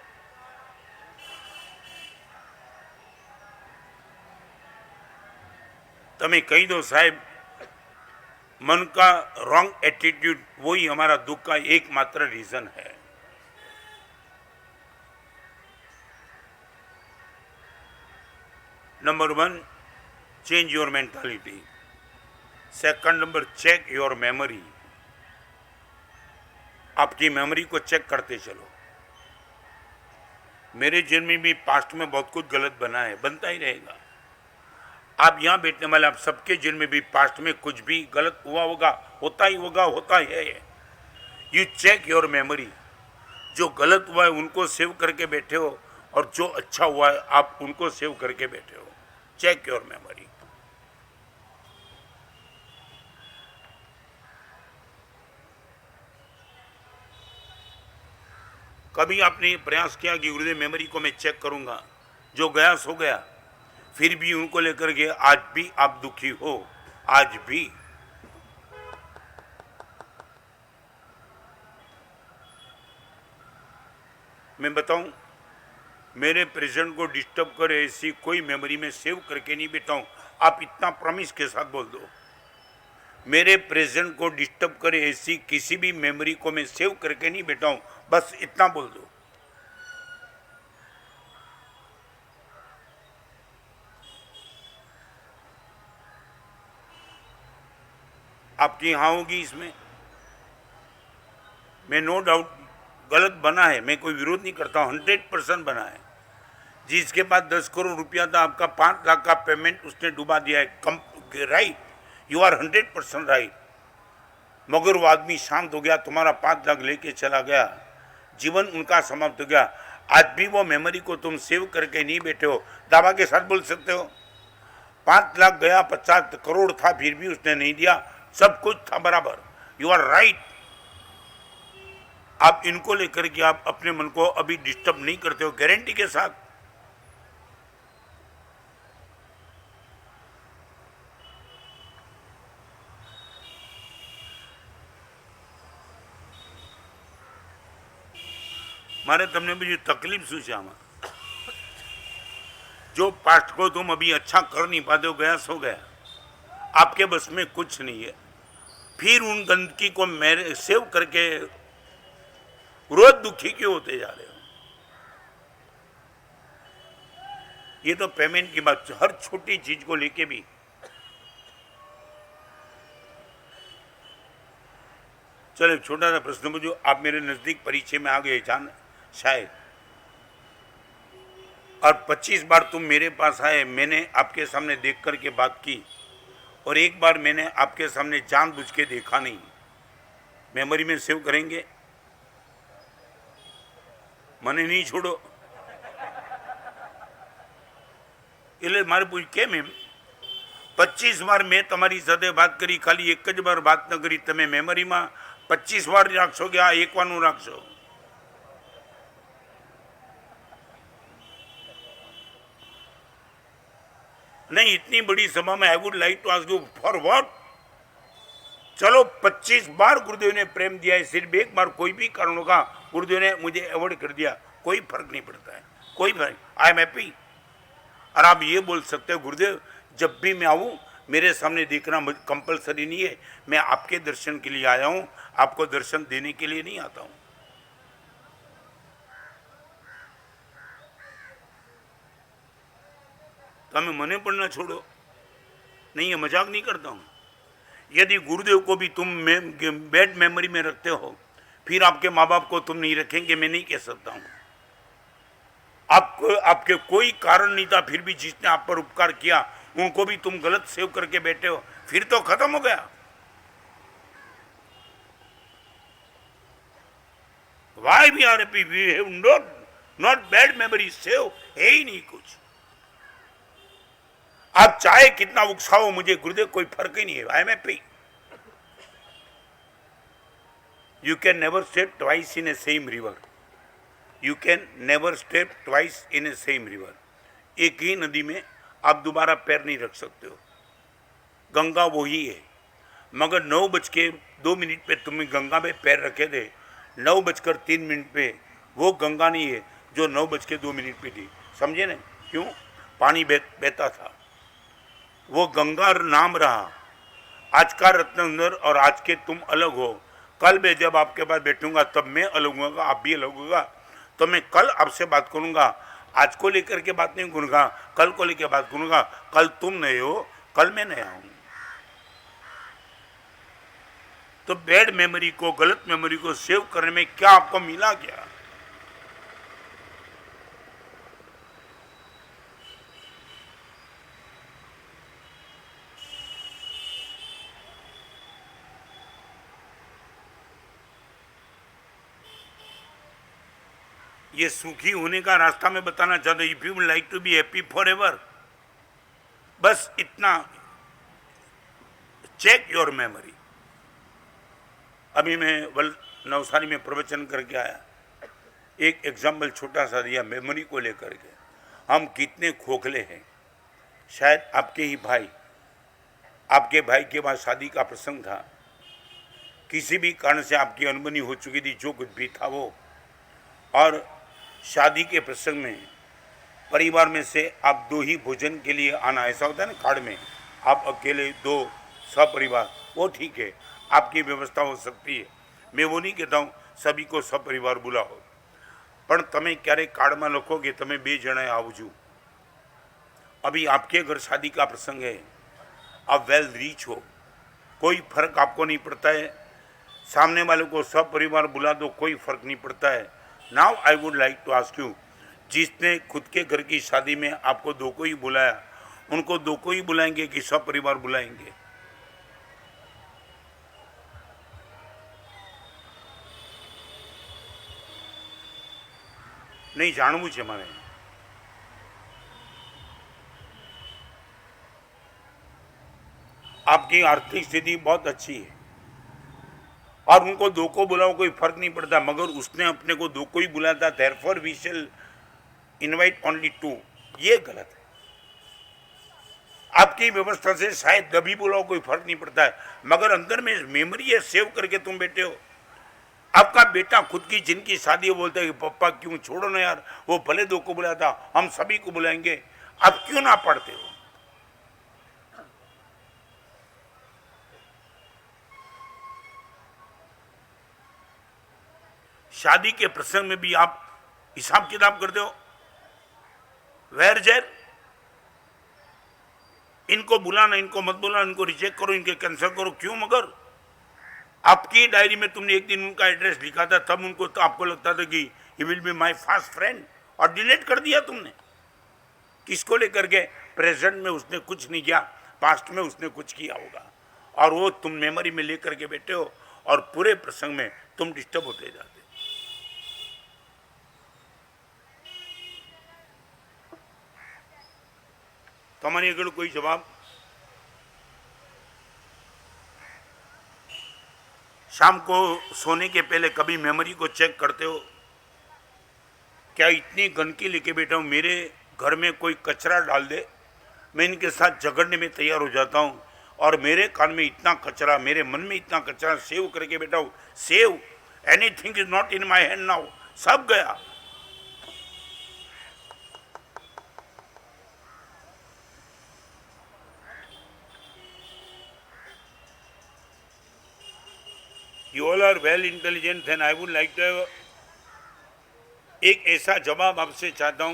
तमें कही दो साहेब, मन का रॉन्ग एटीट्यूड वही हमारा दुख का एकमात्र रीजन है। Number 1, change your mentality. Second number, check your memory. आपकी मेमोरी को चेक करते चलो। मेरे जीवन में भी पास्ट में बहुत कुछ गलत बना है, बनता ही रहेगा। आप यहाँ बैठने वाले आप सबके जीवन में भी पास्ट में कुछ भी गलत हुआ होगा, होता ही होगा, होता है। You check your memory. जो गलत हुआ है उनको सेव करके बैठे हो, और जो अच्छा हुआ है आप उनको सेव करके बैठे हो। Check your memory. कभी आपने प्रयास किया कि गुरुदेव मेमोरी को मैं चेक करूंगा, जो गया सो गया, फिर भी उनको लेकर के आज भी आप दुखी हो? आज भी मैं बताऊं, मेरे प्रेजेंट को डिस्टर्ब करे ऐसी कोई मेमोरी में सेव करके नहीं बैठा हूं। आप इतना प्रॉमिस के साथ बोल दो, मेरे प्रेजेंट को डिस्टर्ब करे ऐसी किसी भी मेमोरी को मैं सेव करके नहीं बैठा हूं। बस इतना बोल दो। आपकी हाँ होगी इसमें? मैं नो डाउट गलत बना है, मैं कोई विरोध नहीं करता हूँ, 100% बना है। जिसके पास 10 करोड़ रुपया था, आपका 5 लाख का पेमेंट उसने डुबा दिया है। Right, you are 100% right. मगर वो आदमी शांत हो गया, तुम्हारा 5 लाख लेके चला गया, जीवन उनका समाप्त हो गया। आज भी वो मेमोरी को तुम सेव करके नहीं बैठे हो, दावा के साथ बोल सकते हो 5 लाख गया, 50 करोड़ था, फिर भी उसने नहीं दिया, सब कुछ था बराबर। You are right. आप इनको लेकर के आप अपने मन को अभी डिस्टर्ब नहीं करते हो, गारंटी के साथ। मारे तमने भी तकलीफ शू है आमा? जो पास्ट को तुम अभी अच्छा कर नहीं पाते हो, गया सो गया, आपके बस में कुछ नहीं है। फिर उन गंदगी को मेरे सेव करके रोज दुखी क्यों होते जा रहे हो? ये तो पेमेंट की बात, हर छोटी चीज को लेके भी। चलो छोटा सा प्रश्न पूछो। आप मेरे नजदीक परिचय में आ गए, जान शायद और 25 बार तुम मेरे पास आए, मैंने आपके सामने देख कर के बात की, और एक बार मैंने आपके सामने जानबूझ के देखा नहीं। मेमोरी में सेव करेंगे? मने नहीं छोड़ो એટલે મારે પૂછ કેમ એમ 25 વાર મેં તમારી સાથે વાત કરી, ખાલી એક જ વાર વાત ન કરી, તમે મેમરીમાં 25 વાર રાખશો કે આ એક વારનું રાખશો? नहीं, इतनी बड़ी सभा में I would like to ask you for what? चलो 25 बार गुरुदेव ने प्रेम दिया है, सिर्फ एक बार कोई भी कारण होगा गुरुदेव ने मुझे अवॉइड कर दिया, कोई फर्क नहीं पड़ता है, कोई फर्क। आई एम हैप्पी। और आप ये बोल सकते हो गुरुदेव जब भी मैं आऊँ मेरे सामने देखना कंपलसरी नहीं है, मैं आपके दर्शन के लिए आया हूँ, आपको दर्शन देने के लिए नहीं आता हूँ। તમે મને પણ ના છોડો, नहीं ये मजाक नहीं करता हूँ। यदि गुरुदेव को भी तुम बैड मेमोरी में रखते हो, फिर आपके माँ बाप को तुम नहीं रखेंगे, मैं नहीं कह सकता हूँ। आपको आपके कोई कारण नहीं था, फिर भी जिसने आप पर उपकार किया उनको भी तुम गलत सेव करके बैठे हो, फिर तो खत्म हो गया। Why we are happy? We have not bad memories, save है ही नहीं कुछ। आप चाहे कितना उकसाओ मुझे गुरुदेव, कोई फर्क ही नहीं है। आई am happy. You can never step twice in A same river. You can never step twice in A same river. एक ही नदी में आप दोबारा पैर नहीं रख सकते हो। गंगा वही है, मगर 9:02 पे तुमने गंगा में पैर रखे थे, 9:03 पे वो गंगा नहीं है जो 9:02 पे थी। समझे ना? क्यों? पानी बहता था, वो गंगा नाम रहा। आज का रत्नंदर और आज के तुम अलग हो। कल मैं जब आपके पास बैठूंगा तब मैं अलग होगा, आप भी अलग होगा, तो मैं कल आपसे बात करूंगा। आज को लेकर के बात नहीं करूंगा, कल को लेकर बात करूंगा। कल तुम नए हो, कल मैं नया हूं। तो बैड मेमोरी को, गलत मेमोरी को सेव करने में क्या आपको मिला क्या? ये सुखी होने का रास्ता मैं बताना चाहता हूं। If you like to be happy forever, बस इतना चेक योर मेमोरी। अभी मैं नवसारी में प्रवचन करके आया, एक एग्जाम्पल छोटा सा दिया मेमोरी को लेकर के। हम कितने खोखले हैं। शायद आपके भाई के बाद शादी का प्रसंग था, किसी भी कारण से आपकी अनबनी हो चुकी थी, जो कुछ भी था वो, और शादी के प्रसंग में परिवार में से आप 2 ही भोजन के लिए आना। ऐसा होता है ना खाड़ में, आप अकेले 2 सपरिवार, वो ठीक है, आपकी व्यवस्था हो सकती है। मैं वो नहीं कहता हूँ सभी को सपरिवार बुलाओ, पर तमें क्यारे कार्ड में लखो कि तमें 2 जणे आवजो। अभी आपके घर शादी का प्रसंग है, आप वेल रीच हो, कोई फर्क आपको नहीं पड़ता है। सामने वाले को सपरिवार बुला दो, कोई फर्क नहीं पड़ता है। Now I would like to ask you, जिसने खुद के घर की शादी में आपको 2 को ही बुलाया, उनको 2 को ही बुलाएंगे कि सब परिवार बुलाएंगे? नहीं जानवू है मारे। आपकी आर्थिक स्थिति बहुत अच्छी है और उनको 2 को बुलाओ, कोई फर्क नहीं पड़ता, मगर उसने अपने को 2 को ही बुलाया था, therefore we shall invite only 2। ये गलत है। आपकी व्यवस्था से शायद दबी बुलाओ, कोई फर्क नहीं पड़ता है, मगर अंदर में मेमोरी है, सेव करके तुम बैठे हो। आपका बेटा खुद की जिनकी शादी है बोलता है कि पप्पा क्यों, छोड़ो ना यार, वो भले 2 को बुलाया था, हम सभी को बुलाएंगे। आप क्यों ना पढ़ते हो? शादी के प्रसंग में भी आप हिसाब किताब करते हो। वेर जेर, इनको बुलाना, इनको मत बुलाना, इनको रिजेक्ट करो, इनके कैंसिल करो। क्यों? मगर आपकी डायरी में तुमने एक दिन उनका एड्रेस लिखा था, तब उनको तो आपको लगता था कि he will be my fast friend, और डिलीट कर दिया तुमने। किसको लेकर के? प्रेजेंट में उसने कुछ नहीं किया, पास्ट में उसने कुछ किया होगा, और वो तुम मेमोरी में लेकर के बैठे हो और पूरे प्रसंग में तुम डिस्टर्ब होते जाते। तुम्हारी अगर कोई जवाब? शाम को सोने के पहले कभी मेमोरी को चेक करते हो? क्या इतनी गंदगी लेके बैठा हूं, मेरे घर में कोई कचरा डाल दे, मैं इनके साथ झगड़ने में तैयार हो जाता हूं, और मेरे कान में इतना कचरा, मेरे मन में इतना कचरा सेव करके बैठा हूं। Save anything is not in my hand now, सब गया। You all are well intelligent, and I would like to एक ऐसा जवाब आपसे चाहता हूं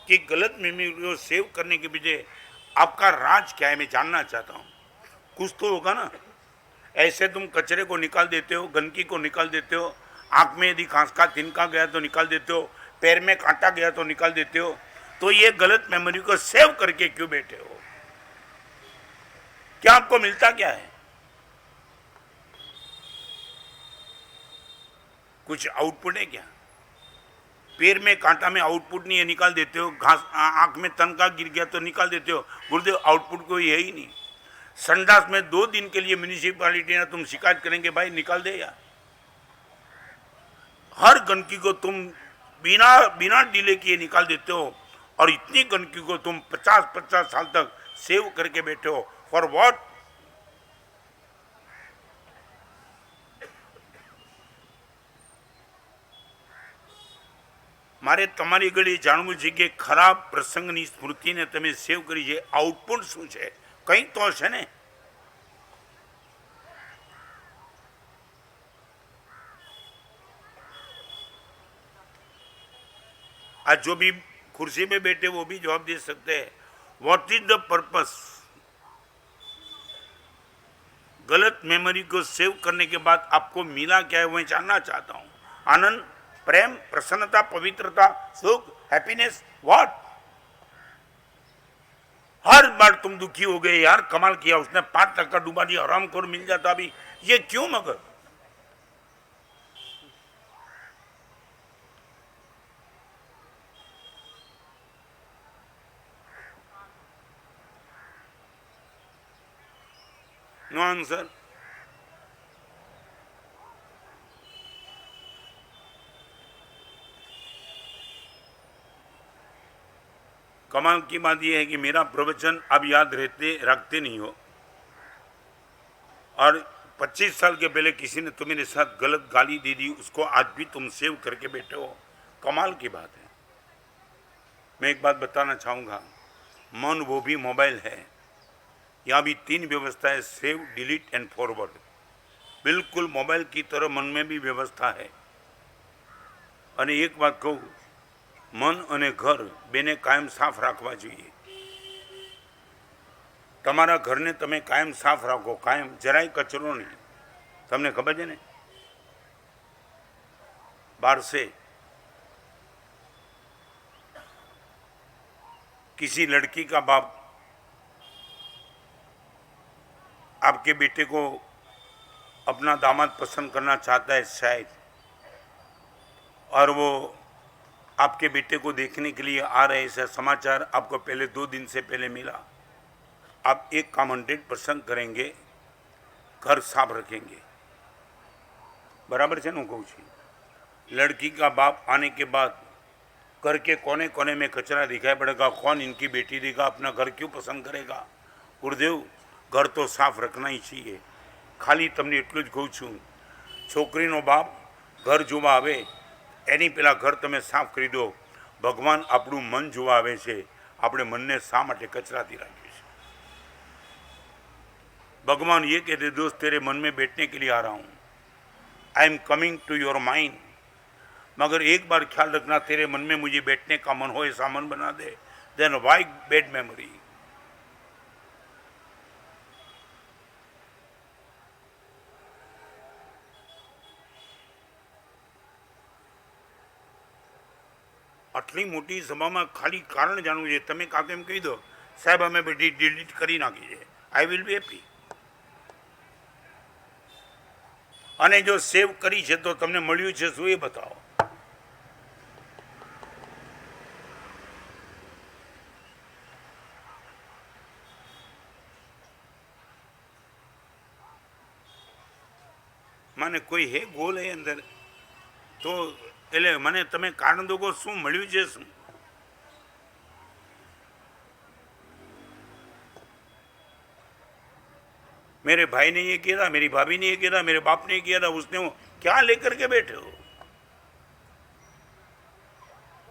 कि गलत मेमोरी को सेव करने के पीछे आपका राज क्या है, मैं जानना चाहता हूं। कुछ तो होगा ना। ऐसे तुम कचरे को निकाल देते हो, गंदगी को निकाल देते हो, आंख में यदि खांस का तिनका गया तो निकाल देते हो, पैर में कांटा गया तो निकाल देते हो, तो ये गलत मेमोरी को सेव करके क्यों बैठे हो? क्या आपको मिलता क्या है? कुछ आउटपुट है क्या? पैर में कांटा में आउटपुट नहीं है, निकाल देते हो। घास आंख में तनका गिर गया तो निकाल देते हो। गुरुदेव, आउटपुट कोई है ही नहीं। संडास में 2 दिन के लिए म्यूनिसिपालिटी ने तुम शिकायत करेंगे, भाई निकाल दे यार। हर गंदगी को तुम बिना बिना डिले किए निकाल देते हो, और इतनी गंदगी को तुम 50-50 साल तक सेव करके बैठे हो। For what? મારે તમારી ગળી જાણવું છે કે ખરાબ પ્રસંગની સ્મૃતિને તમે સેવ કરી છે, આઉટપુટ શું છે? કંઈક તો હશે ને? आज जो भी कुर्सी में बैठे वो भी जवाब दे सकते हैं। What is the purpose? गलत मेमोरी को सेव करने के बाद आपको मिला क्या है, मैं जानना चाहता हूं। आनंद, प्रेम, प्रसन्नता, पवित्रता, सुख, हैप्पीनेस, व्हाट? हर बार तुम दुखी हो गए, यार कमाल किया उसने, 5 टका डूबा दिया, हरामखोर मिल जाता अभी, ये क्यों? मगर नो आंसर। कमाल की बात यह है कि मेरा प्रवचन अब याद रखते नहीं हो, और 25 साल के पहले किसी ने तुम्हारे साथ गलत गाली दे दी, उसको आज भी तुम सेव करके बैठे हो। कमाल की बात है। मैं एक बात बताना चाहूँगा, मन वो भी मोबाइल है। यहाँ भी 3 व्यवस्था है, सेव, डिलीट एंड फॉरवर्ड। बिल्कुल मोबाइल की तरह मन में भी व्यवस्था है। और एक बात कहूँ, मन और घर बेने कायम साफ राखवा જોઈએ। તમારા ઘરને તમે કાયમ સાફ રાખો, કાયમ, જરાય કચરો નહીં। તમને ખબર છે ને, बाहर से किसी लड़की का बाप आपके बेटे को अपना दामाद पसंद करना चाहता है शायद, और वो आपके बेटे को देखने के लिए आ रहे, ऐसा समाचार आपको पहले 2 दिन से पहले मिला। आप एक काम 100% करेंगे, घर साफ रखेंगे। बराबर है ना कहूँ छी? लड़की का बाप आने के बाद घर के कोने कोने में कचरा दिखाई पड़ेगा, कौन इनकी बेटी देगा, अपना घर क्यों पसंद करेगा? गुरुदेव, घर तो साफ रखना ही चाहिए। खाली तमने एटલું જ કહું છું, છોકરીનો બાપ ઘર જોવા આવે એની પહેલાં ઘર તમે સાફ કરી દો। ભગવાન આપણું મન જોવા આવે છે, આપણે મનને શા માટે કચરાથી રાખ્યું છે? भगवान ये कहते, दोस्त तेरे मन में बैठने के लिए आ रहा हूँ, I am coming to your mind, मगर एक बार ख्याल रखना, तेरे मन में मुझे बैठने का मन हो ऐसा मन बना दे, देन वाई बैड मेमोरी। આટલી મોટી સભામાં ખાલી કારણ જાણવું છે. તમે કાંક એમ કહી દો સાહેબ અમે બધી ડિલીટ કરી નાખી છે, આઈ વિલ બી હેપી. અને જો સેવ કરી છે તો તમને મળ્યું છે શું એ બતાવો. મને કોઈ હે ગોલ હે અંદર તો એટલે મને તમે કારણ દો શું મળ્યું છે શું. मेरे भाई ने ये किया था, मेरी भाभी ने ये किया था, मेरे बाप ने ये किया था, उसने वो क्या लेकर के बैठे हो.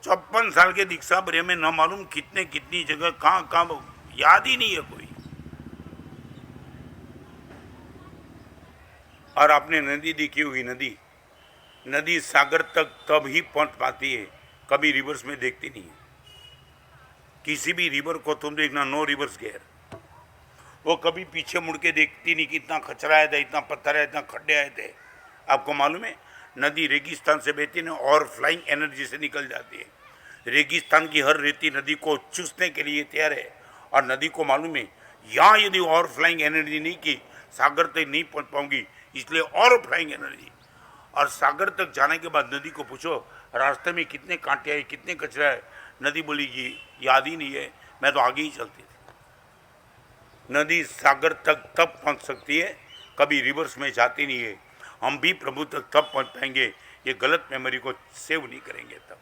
54 साल के दीक्षा भरे में न मालूम कितने कितनी जगह कहाँ कहाँ याद ही नहीं है कोई. और आपने नदी देखी होगी, नदी नदी सागर तक तब ही पहुंच पाती है, कभी रिवर्स में देखती नहीं है. किसी भी रिवर को तुम देखना, नो रिवर्स गेयर, वो कभी पीछे मुड़ के देखती नहीं कि इतना खचरा आया था, इतना पत्थर आया, इतना खड्डे आए थे. आपको मालूम है नदी रेगिस्तान से बहती है और फ्लाइंग एनर्जी से निकल जाती है. रेगिस्तान की हर रेती नदी को चूसने के लिए तैयार है. और नदी को मालूम है यहाँ यदि और फ्लाइंग एनर्जी नहीं की सागर तक नहीं पहुँच पाऊंगी, इसलिए और फ्लाइंग एनर्जी. और सागर तक जाने के बाद नदी को पूछो रास्ते में कितने कांटे आए, कितने कचरा है. नदी बोलेगी याद ही नहीं है, मैं तो आगे ही चलती थी. नदी सागर तक तब पहुंच सकती है, कभी रिवर्स में जाती नहीं है. हम भी प्रभु तक तब पहुंच पाएंगे, ये गलत मेमोरी को सेव नहीं करेंगे तब.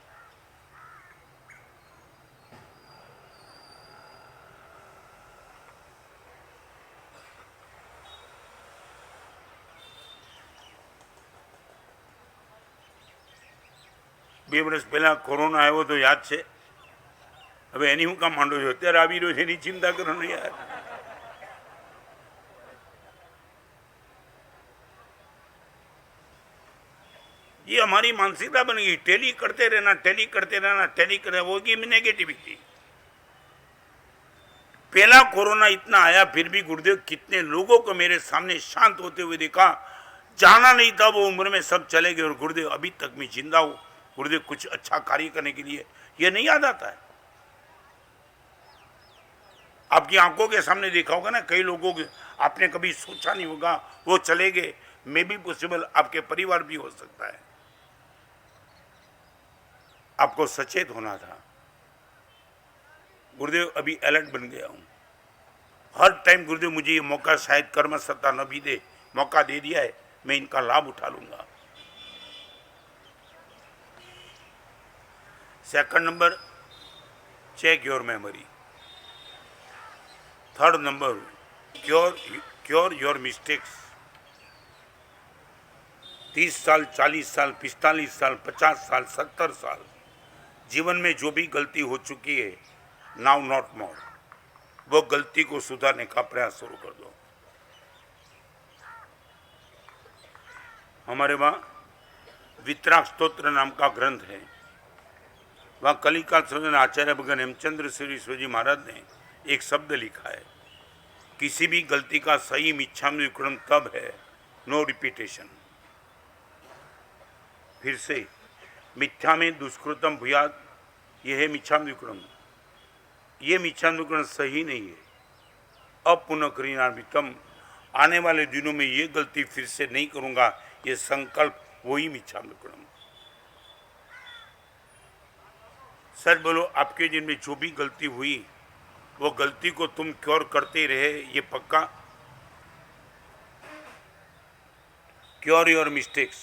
બે વર્ષ પહેલાં કોરોના આવ્યો તો યાદ છે. હવે એની હું કામ માંડો છો, અત્યારે આવી રહ્યો છે એની ચિંતા કરો ને યાર. ये हमारी मानसिकता बन गई, टेली करते रहना, टेली करते रहना, टेली करते होगी नेगेटिविटी. पहला कोरोना इतना आया फिर भी गुरुदेव कितने लोगों को मेरे सामने शांत होते हुए देखा. जाना नहीं था वो उम्र में सब चले गए और गुरुदेव अभी तक मैं जिंदा हूँ. गुरुदेव कुछ अच्छा कार्य करने के लिए ये नहीं याद आता है. आपकी आंखों के सामने देखा होगा ना, कई लोगों के आपने कभी सोचा नहीं होगा वो चले गए. मे बी पॉसिबल आपके परिवार भी हो सकता है. आपको सचेत होना था. गुरुदेव अभी अलर्ट बन गया हूं. हर टाइम गुरुदेव मुझे ये मौका शायद कर्म सत्ता न भी दे, मौका दे दिया है, मैं इनका लाभ उठा लूंगा. Second number, check your memory. Third number, cure your mistakes. 30 साल, 40 साल, 45 साल, 50 साल, 70 साल जीवन में जो भी गलती हो चुकी है, नाउ नॉट मोर, वो गलती को सुधारने का प्रयास शुरू कर दो. हमारे वहाँ वितराग स्तोत्र नाम का ग्रंथ है. वहाँ कलिका सदन आचार्य भगवान हेमचंद्र श्री महाराज ने एक शब्द लिखा है, किसी भी गलती का सही मिच्छामि विक्रम तब है, नो रिपीटेशन. फिर से मिथ्या में दुष्कृतम भूयात, यह है मिच्छामि विक्रम. ये मिच्छामि विक्रम सही नहीं है. अब पुनः करीनार्मितम, आने वाले दिनों में ये गलती फिर से नहीं करूंगा, ये संकल्प वही मिच्छामि विक्रम. सच बोलो, आपके दिन में जो भी गलती हुई वो गलती को तुम क्योर करते रहे, ये पक्का. Cure your mistakes.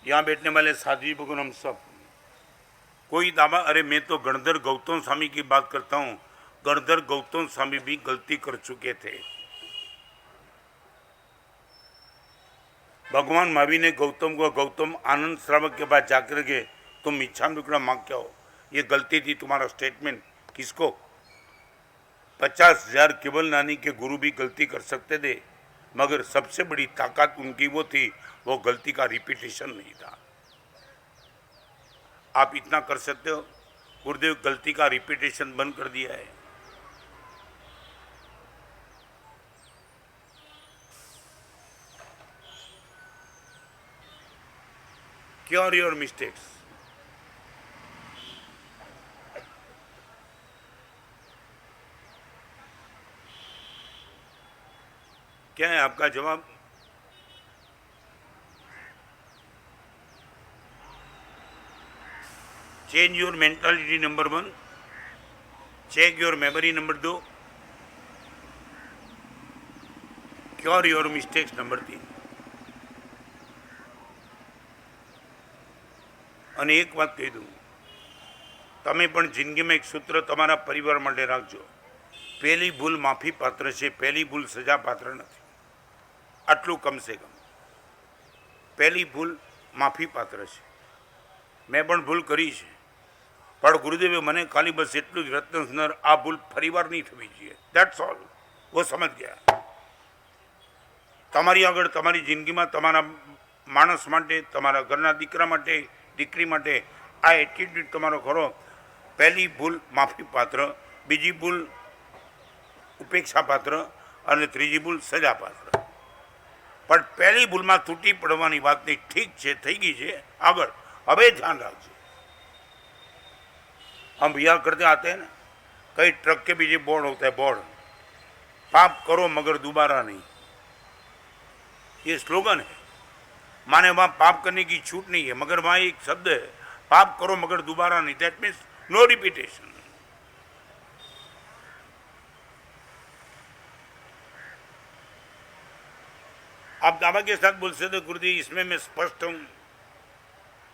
यहाँ बैठने वाले साथी भगवान हम सब, कोई दावा, अरे मैं तो गणधर गौतम स्वामी की बात करता हूँ. गणधर गौतम स्वामी भी गलती कर चुके थे. भगवान महावीर ने गौतम को, गौतम आनंद श्रावक के पास जाकर के तुम इच्छामि विक्रम मांग क्या हो, ये गलती थी तुम्हारा स्टेटमेंट. किसको? 50,000 केवल नानी के गुरु भी गलती कर सकते थे, मगर सबसे बड़ी ताकत उनकी वो थी, वो गलती का रिपीटेशन नहीं था. आप इतना कर सकते हो. गुरुदेव गलती का रिपीटेशन बंद कर दिया है. Cure your mistakes. क्या है आपका जवाब? Change your mentality number 1, check your memory number 2, cure your mistakes number 3। અને એક વાત કહી દઉં, તમે પણ જિંદગીમાં એક સૂત્ર તમારા પરિવાર માટે રાખજો, પહેલી ભૂલ માફી પાત્ર છે, પહેલી ભૂલ સજા પાત્ર નથી। આટલું કમસે કમ પહેલી ભૂલ માફી પાત્ર છે। મેં પણ ભૂલ કરી છે, પણ ગુરુદેવે મને ખાલી બસ એટલું જ રત્ન સુંદર આ ભૂલ ફરીવાર નહીં થવી જોઈએ, દેટ્સ ઓલ। वो समझ गया। તમારી આગળ તમારી જિંદગીમાં તમારા માણસ માટે, તમારા ઘરના દીકરા માટે, દીકરી માટે આ એટીટ્યુડ તમારો ખરો। પહેલી ભૂલ માફી પાત્ર, બીજી ભૂલ ઉપેક્ષા પાત્ર અને ત્રીજી ભૂલ સજા પાત્ર। પણ પહેલી ભૂલમાં તૂટી પડવાની વાત નહીં, ઠીક છે, થઈ ગઈ છે, આગળ હવે ध्यान રાખજો। हम भैया करते आते हैं ना, कई ट्रक के पीछे बोर्ड होता है, बोर्ड, पाप करो मगर दोबारा नहीं, ये स्लोगन है। माने वहां पाप करने की छूट नहीं है, मगर वहां एक शब्द है, पाप करो मगर दोबारा नहीं, दैट मीन्स नो रिपीटेशन। आप दावा के साथ बोल सकते गुरुदेव इसमें मैं स्पष्ट हूं,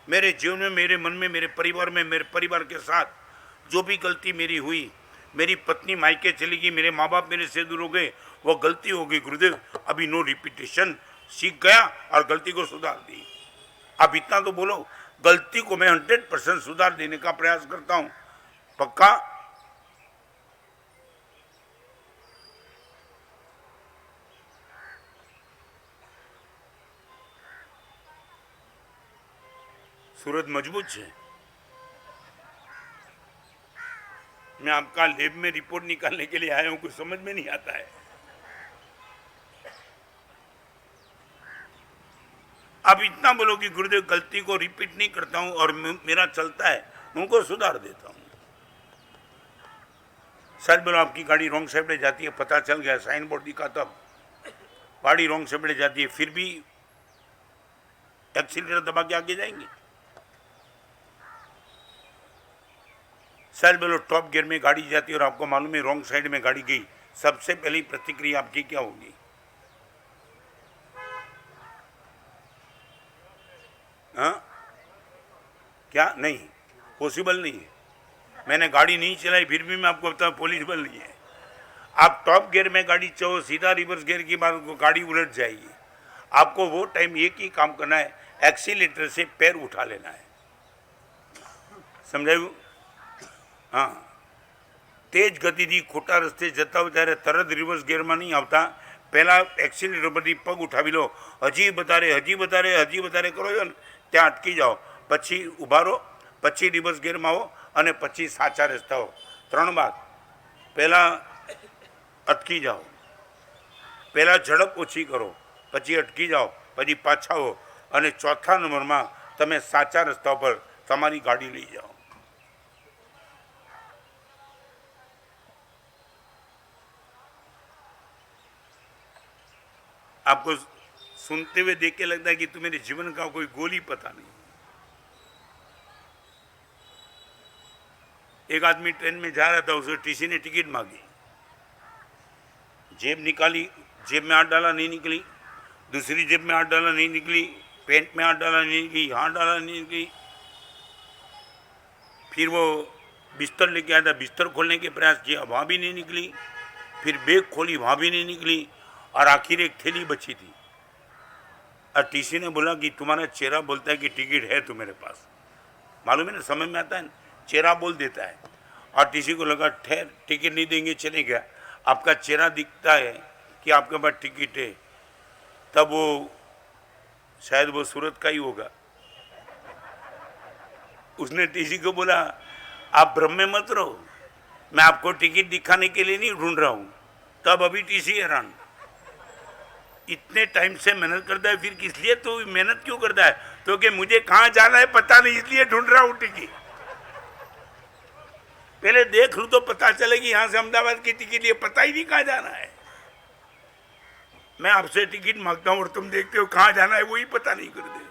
मेरे जीवन में, मेरे मन में, मेरे परिवार में, मेरे परिवार के साथ जो भी गलती मेरी हुई, मेरी पत्नी मायके चली गई, मेरे माँ बाप मेरे से दूर हो गए, वो गलती हो गई गुरुदेव, अभी नो रिपीटेशन, सीख गया और गलती को सुधार दी। अब इतना तो बोलो, गलती को मैं 100% सुधार देने का प्रयास करता हूं, पक्का? सूरत मजबूत है। मैं आपका लैब में रिपोर्ट निकालने के लिए आया हूं, कुछ समझ में नहीं आता है। अब इतना बोलो कि गुरुदेव गलती को रिपीट नहीं करता हूं और मेरा चलता है, उनको सुधार देता हूं। सच बोलो, आपकी गाड़ी रॉन्ग साइड में जाती है, पता चल गया, साइन बोर्ड दिखा, तब गाड़ी रॉन्ग साइड में जाती है, फिर भी एक्सीलरेटर दबा के आगे जाएंगे। सच बोलो, टॉप गियर में गाड़ी जाती है और आपको मालूम है रॉन्ग साइड में गाड़ी गई, सबसे पहली प्रतिक्रिया आपकी क्या होगी? हाँ, क्या? नहीं, पॉसिबल नहीं है। मैंने गाड़ी नहीं चलाई फिर भी मैं आपको बताऊं पॉसिबल नहीं है। आप टॉप गियर में गाड़ी चलो, सीधा रिवर्स गियर की बात, गाड़ी उलट जाएगी। आपको वो टाइम एक ही काम करना है, एक्सीलेटर से पैर उठा लेना है। समझाયું? हाँ, तेज गतिથી ખોટા રસ્તે જતા હોય ત્યારે તરત રિવર્સ ગિયરમાં નહીં આવતા, પહેલાં એક્સિલેટર પરથી પગ ઉઠાવી લો, હજી વધારે કરો છો ને ત્યાં અટકી જાઓ, પછી ઊભા રહો, પછી રિવર્સ ગિયરમાં આવો અને પછી સાચા રસ્તા આવો। 3 બાદ, પહેલાં અટકી જાઓ, પહેલાં ઝડપ ઓછી કરો, પછી અટકી જાઓ, પછી પાછા આવો અને ચોથા નંબરમાં તમે સાચા રસ્તા પર તમારી ગાડી લઈ જાઓ। आपको सुनते हुए देख के लगता है कि तुम्हें जीवन का कोई गोल ही पता नहीं। एक आदमी ट्रेन में जा रहा था, उसे टीसी ने टिकट मांगी, जेब निकाली, जेब में हाथ डाला, नहीं निकली, दूसरी जेब में हाथ डाला, नहीं निकली, पैंट में हाथ डाला, नहीं निकली, हाथ डाला, नहीं निकली, फिर वो बिस्तर लेके आया था, बिस्तर खोलने के प्रयास किया, वहाँ भी नहीं निकली, फिर बैग खोली, वहाँ भी नहीं निकली, और आखिर एक थैली बची थी। और टीसी ने बोला कि तुम्हारा चेहरा बोलता है कि टिकट है तुम्हारे पास। मालूम है ना, समझ में आता है ना, चेहरा बोल देता है। और टीसी को लगा ठहर, टिकट नहीं देंगे चले गया, आपका चेहरा दिखता है कि आपके पास टिकट है, तब वो शायद वो सूरत का ही होगा। उसने टीसी को बोला आप भ्रम में मत रहो, मैं आपको टिकट दिखाने के लिए नहीं ढूंढ रहा हूँ। तब अभी टीसी हैरान, इतने टाइम से मेहनत करता है, फिर किस लिए तो मेहनत क्यों करता है? तो कि मुझे कहाँ जाना है पता नहीं, इसलिए ढूंढ रहा हूँ टिकट। पहले देख लूं तो पता चलेगी, यहां से अहमदाबाद की टिकट लिए पता ही नहीं कहाँ जाना है। मैं आपसे टिकट मांगता हूं और तुम देखते हो कहाँ जाना है वही पता नहीं करते।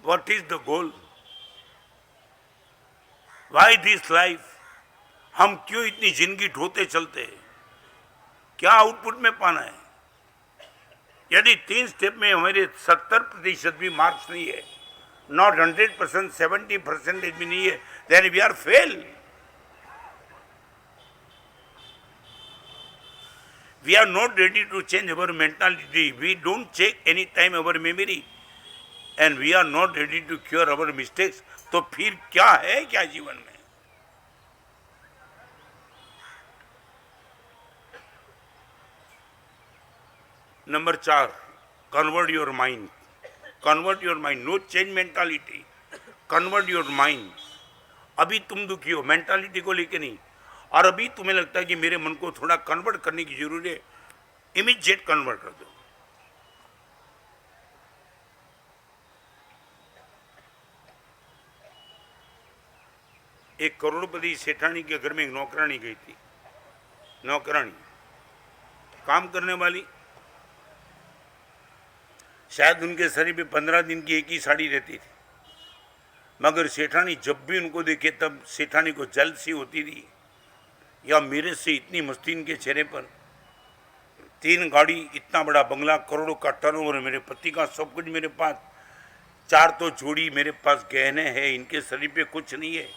What is the goal? Why this life? हम क्यों इतनी जिंदगी ढोते चलते हैं? क्या आउटपुट में पाना है? यदि 3 स्टेप में हमारे 70% भी मार्क्स नहीं है, नॉट 100%, 70% भी नहीं है, then we are fail. We are not ready to change our mentality. We don't check any time our memory, and we are not ready to cure our mistakes. तो फिर क्या है क्या जीवन में? Number 4, convert your mind. Convert your mind. No change mentality. Convert your mind. अभी तुम दुखी हो मेंटालिटी को लेके नहीं, और अभी तुम्हें लगता है कि मेरे मन को थोड़ा कन्वर्ट करने की जरूरत है, इमीडिएट कन्वर्ट कर दो। एक करोड़पति सेठानी के घर में एक नौकरानी गई थी। नौकरानी काम करने वाली, शायद उनके शरीर पे 15 दिन की एक ही साड़ी रहती थी, मगर सेठानी जब भी उनको देखे तब सेठानी को जल्द सी होती थी, या मेरे से इतनी मस्ती इनके चेहरे पर। 3 गाड़ी, इतना बड़ा बंगला, करोड़ों का टर्नओवर, मेरे पति का सब कुछ मेरे पास, 4 तो जोड़ी मेरे पास गहने हैं, इनके शरीर पे कुछ नहीं है,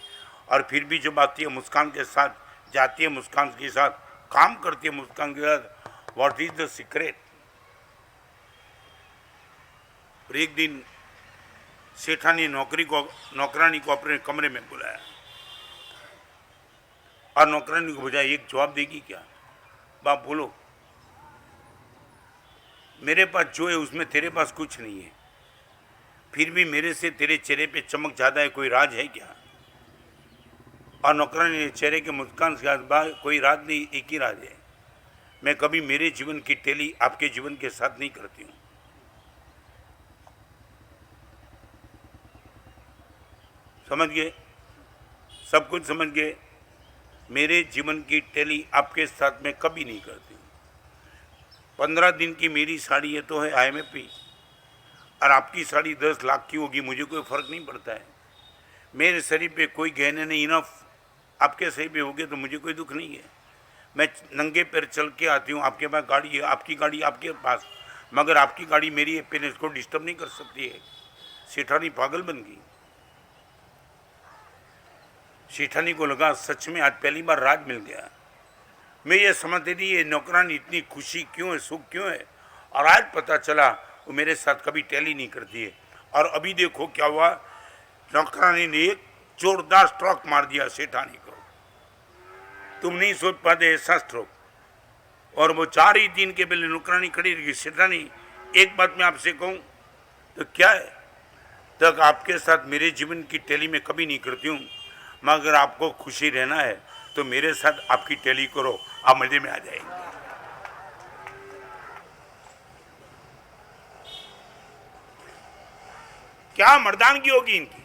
और फिर भी जब आती है मुस्कान के साथ, जाती है मुस्कान के साथ, काम करती है मुस्कान के साथ। What is the secret? एक दिन सेठानी नौकरानी को अपने कमरे में बुलाया और नौकरानी को बुझाया, एक जवाब देगी क्या? बाप बोलो। मेरे पास जो है उसमें तेरे पास कुछ नहीं है, फिर भी मेरे से तेरे चेहरे पे चमक ज्यादा है, कोई राज है क्या? और नौकरानी ने चेहरे के मुस्कान से कहा, कोई राज नहीं, एक ही राज है, मैं कभी मेरे जीवन की टेली आपके जीवन के साथ नहीं करती हूँ। समझ गए? सब कुछ समझ गए? मेरे जीवन की टेली आपके साथ में कभी नहीं करती हूँ। 15 दिन की मेरी साड़ी है तो है IMFP, और आपकी साड़ी 10 लाख की होगी, मुझे कोई फर्क नहीं पड़ता है। मेरे शरीर पे कोई गहने नहीं, इनफ आपके शरीर पे हो गए तो मुझे कोई दुख नहीं है। मैं नंगे पैर चल के आती हूँ, आपके पास गाड़ी है, आपकी गाड़ी आपके पास, मगर आपकी गाड़ी मेरी हैप्पीनेस को डिस्टर्ब नहीं कर सकती है। सेठानी पागल बन गई। सेठानी को लगा सच में आज पहली बार राज मिल गया। मैं ये समझती थी ये नौकरानी इतनी खुशी क्यों है, सुख क्यों है, और आज पता चला वो मेरे साथ कभी टैली नहीं करती है। और अभी देखो क्या हुआ, नौकरानी ने एक जोरदार स्ट्रोक मार दिया सेठानी को, तुम नहीं सोच पाते ऐसा स्ट्रोक। और वो 4 ही दिन के पहले नौकरानी खड़ी रही। सेठानी, एक बात मैं आपसे कहूँ तो क्या है, तक आपके साथ मेरे जीवन की टैली में कभी नहीं करती हूँ, मगर आपको खुशी रहना है तो मेरे साथ आपकी टैली करो, आप मजे में आ जाएंगे। क्या मर्दानगी होगी इनकी।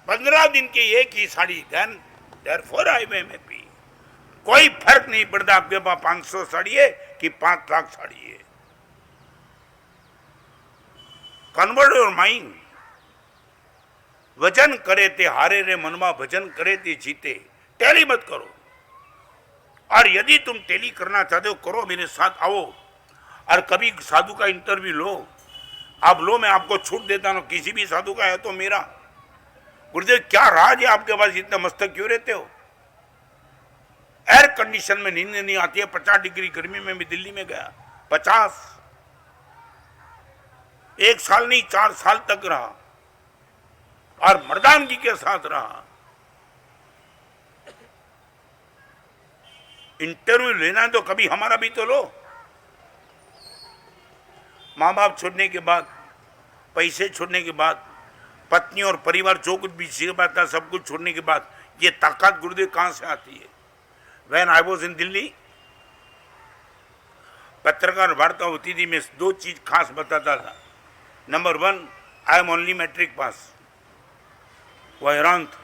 15 दिन की एक ही sari, then therefore I am happy. कोई फर्क नहीं पड़ता आपके पास 500 साड़ी है कि 5 लाख साड़ी है। Convert your mind. वजन करे ते हारे रे मनवा, भजन करे ते जीते। टैली मत करो, और यदि तुम टैली करना चाहते हो करो, मेरे साथ आओ और कभी साधु का इंटरव्यू लो। आप लो, मैं आपको छूट देता हूं, किसी भी साधु का है तो मेरा। गुरुदेव क्या राज है आपके पास, इतना मस्तक क्यों रहते हो? एयर कंडीशन में नींद नहीं आती है। 50 डिग्री गर्मी में मैं दिल्ली में गया, 50, 1 साल नहीं 4 साल तक रहा, और मर्दानगी के साथ रहा। इंटरव्यू लेना है तो कभी हमारा भी तो लो। माँ बाप छोड़ने के बाद, पैसे छोड़ने के बाद, पत्नी और परिवार जो कुछ भी सीख पाता सब कुछ छोड़ने के बाद ये ताकत गुरुदेव कहाँ से आती है? When I was in Delhi, पत्रकार वार्ता होती थी, मैं दो चीज खास बताता था। Number 1, I am only matric pass. वो हैरान था,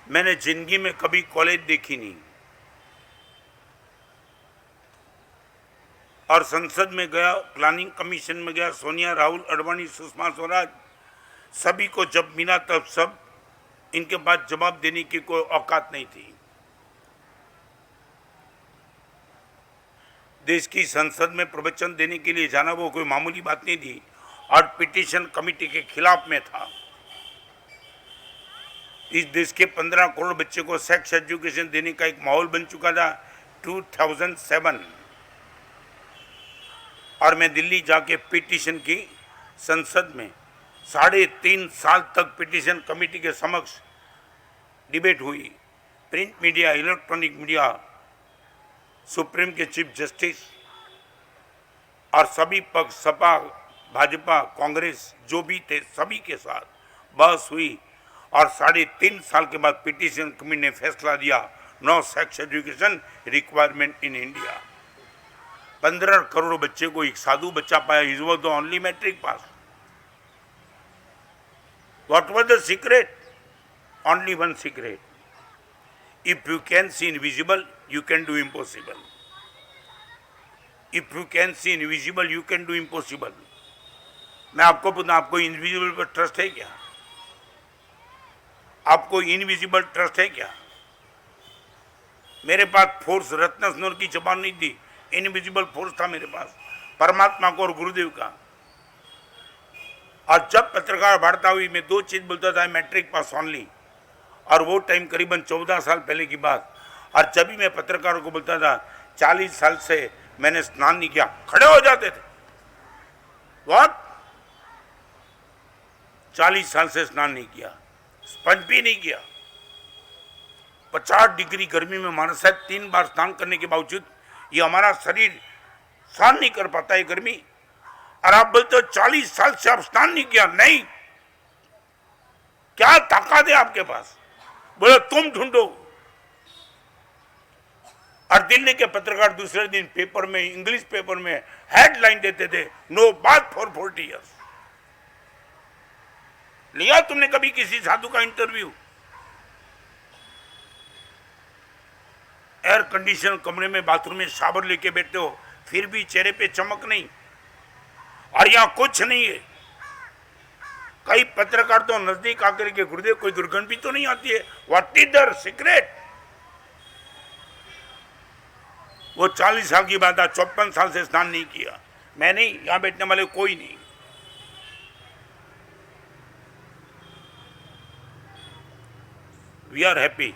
मैंने जिंदगी में कभी कॉलेज देखी नहीं। और संसद में गया, प्लानिंग कमीशन में गया, सोनिया, राहुल, अडवाणी, सुषमा स्वराज, सभी को जब मिला तब सब इनके पास जवाब देने की कोई औकात नहीं थी। देश की संसद में प्रवचन देने के लिए जाना वो कोई मामूली बात नहीं थी, और पिटीशन कमेटी के खिलाफ में था। इस देश के 15 करोड़ बच्चे को सेक्स एजुकेशन देने का एक माहौल बन चुका था 2007। और मैं दिल्ली जाके पिटीशन की संसद में 3.5 साल तक पिटीशन कमेटी के समक्ष डिबेट हुई। Print media, electronic media, supreme के चीफ जस्टिस और सभी पक्ष, सपा, भाजपा, कांग्रेस जो भी थे, सभी के साथ बहस हुई। और 3.5 साल के बाद पिटीशन कमेटी ने फैसला दिया, no sex education requirement in India. 15 crore बच्चे को एक साधु बच्चा पाया, is was the only matric pass. What was the secret? Only one secret, if you can see invisible you can do impossible. If you can see invisible you can do impossible. मैं आपको पूछना, आपको invisible पर trust है क्या? आपको invisible trust है क्या? मेरे पास फोर्स रत्न स्नोर की जबान नहीं थी, इनविजिबल फोर्स था मेरे पास, परमात्मा को और गुरुदेव का। और जब पत्रकार वार्ता हुई, मैं दो चीज बोलता था, मैट्रिक पास ओनली। और वो टाइम करीबन 14 साल पहले की बात। और जब भी मैं पत्रकारों को बोलता था 40 साल से मैंने स्नान नहीं किया, खड़े हो जाते थे। व्हाट? 40 साल से स्नान नहीं किया, स्पंज भी नहीं किया। 50 डिग्री गर्मी में हमारा शायद 3 बार स्नान करने के बावजूद ये हमारा शरीर सहन नहीं कर पाता है गर्मी। और आप बोलते हो 40 साल से आप स्नान नहीं किया? नहीं, क्या ताकत है आपके पास? बोले तुम ढूंढो। और दिल्ली के पत्रकार दूसरे दिन पेपर में, इंग्लिश पेपर में हेडलाइन देते थे, नो बात फॉर 40 ईयर्स। लिया तुमने कभी किसी साधु का इंटरव्यू? एयर कंडीशन कमरे में बाथरूम में शावर लेके बैठे हो, फिर भी चेहरे पे चमक नहीं। और यहां कुछ नहीं है। कई पत्रकार तो नजदीक आकर के, गुरुदेव कोई दुर्गंध भी तो नहीं आती है? What is the secret? वो 40 साल की बात है, 54 साल से स्नान नहीं किया। मैं नहीं, यहां बैठने वाले कोई नहीं। We are happy.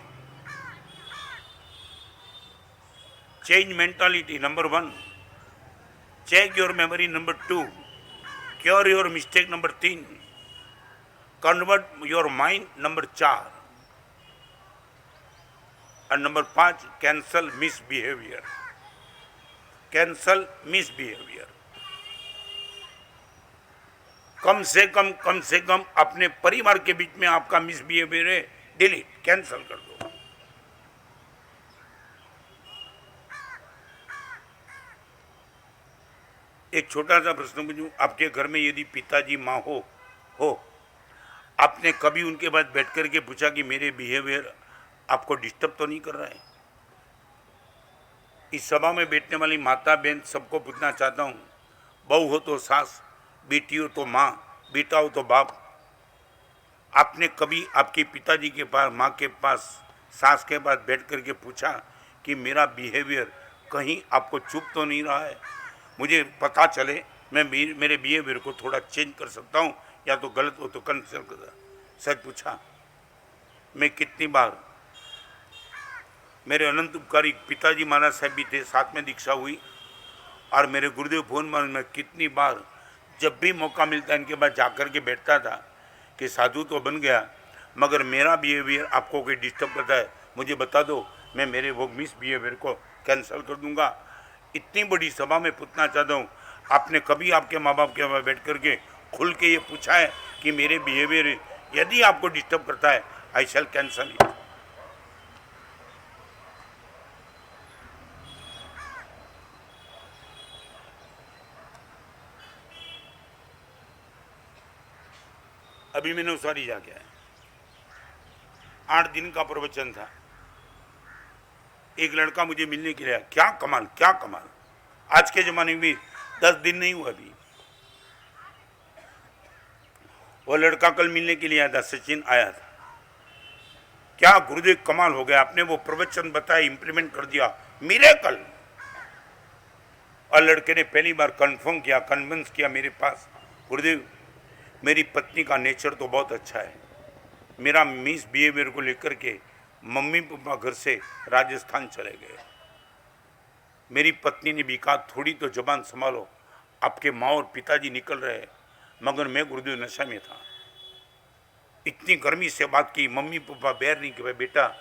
Change mentality number 1, check your memory number 2, cure your mistake number 3, convert your mind number 4, और number 5, cancel misbehaviour. Cancel misbehaviour. कम से कम अपने परिवार के बीच में आपका मिसबिहेवियर है, डिलीट, कैंसल कर दो। एक छोटा सा प्रश्न पूछूं, आपके घर में यदि पिताजी माँ हो, आपने कभी उनके पास बैठ करके पूछा कि मेरे बिहेवियर आपको डिस्टर्ब तो नहीं कर रहा है? इस सभा में बैठने वाली माता बहन सबको पूछना चाहता हूँ, बहू हो तो सास, बेटी हो तो माँ, बेटा हो तो बाप, आपने कभी आपके पिताजी के पास, माँ के पास, सास के पास बैठ करके पूछा कि मेरा बिहेवियर कहीं आपको चुप तो नहीं रहा है? मुझे पता चले, मैं मेरे बिहेवियर को थोड़ा चेंज कर सकता हूँ, या तो गलत हो तो कैंसिल कर। सच पूछा। मैं कितनी बार, मेरे अनंत उपकारी पिताजी महाराज साहब भी थे, साथ में दीक्षा हुई, और मेरे गुरुदेव भुवन महाराज, मैं कितनी बार जब भी मौका मिलता इनके पास जाकर के बैठता था कि साधु तो बन गया, मगर मेरा बिहेवियर आपको कोई डिस्टर्ब करता है, मुझे बता दो, मैं मेरे वो मिस बिहेवियर को कैंसिल कर दूंगा। इतनी बड़ी सभा में पूछना चाहता हूँ, आपने कभी आपके माँ बाप के पास बैठ करके खुल के ये पूछा है कि मेरे बिहेवियर यदि आपको डिस्टर्ब करता है, आई शैल कैंसल इट? अभी मैंने उसारी जाके आया, 8 दिन का प्रवचन था। एक लड़का मुझे मिलने के लिए आया, क्या कमाल क्या कमाल, आज के जमाने में भी 10 दिन नहीं हुआ अभी। वो लड़का कल मिलने के लिए आया था, सचिन आया था। क्या गुरुदेव कमाल हो गया, आपने वो प्रवचन बताया, इंप्लीमेंट कर दिया, मिरेकल। और लड़के ने पहली बार कंफर्म किया, कन्विंस किया मेरे पास, गुरुदेव मेरी पत्नी का नेचर तो बहुत अच्छा है, मेरा मिस बिहेवियर को लेकर के मम्मी पापा घर से राजस्थान चले गए। मेरी पत्नी ने भी कहा थोड़ी तो जबान संभालो, आपके माँ और पिताजी निकल रहे, मगर मैं गुरुदेव नशा में था। इतनी गर्मी से बात की, मम्मी पापा बैर नहीं कि बेटा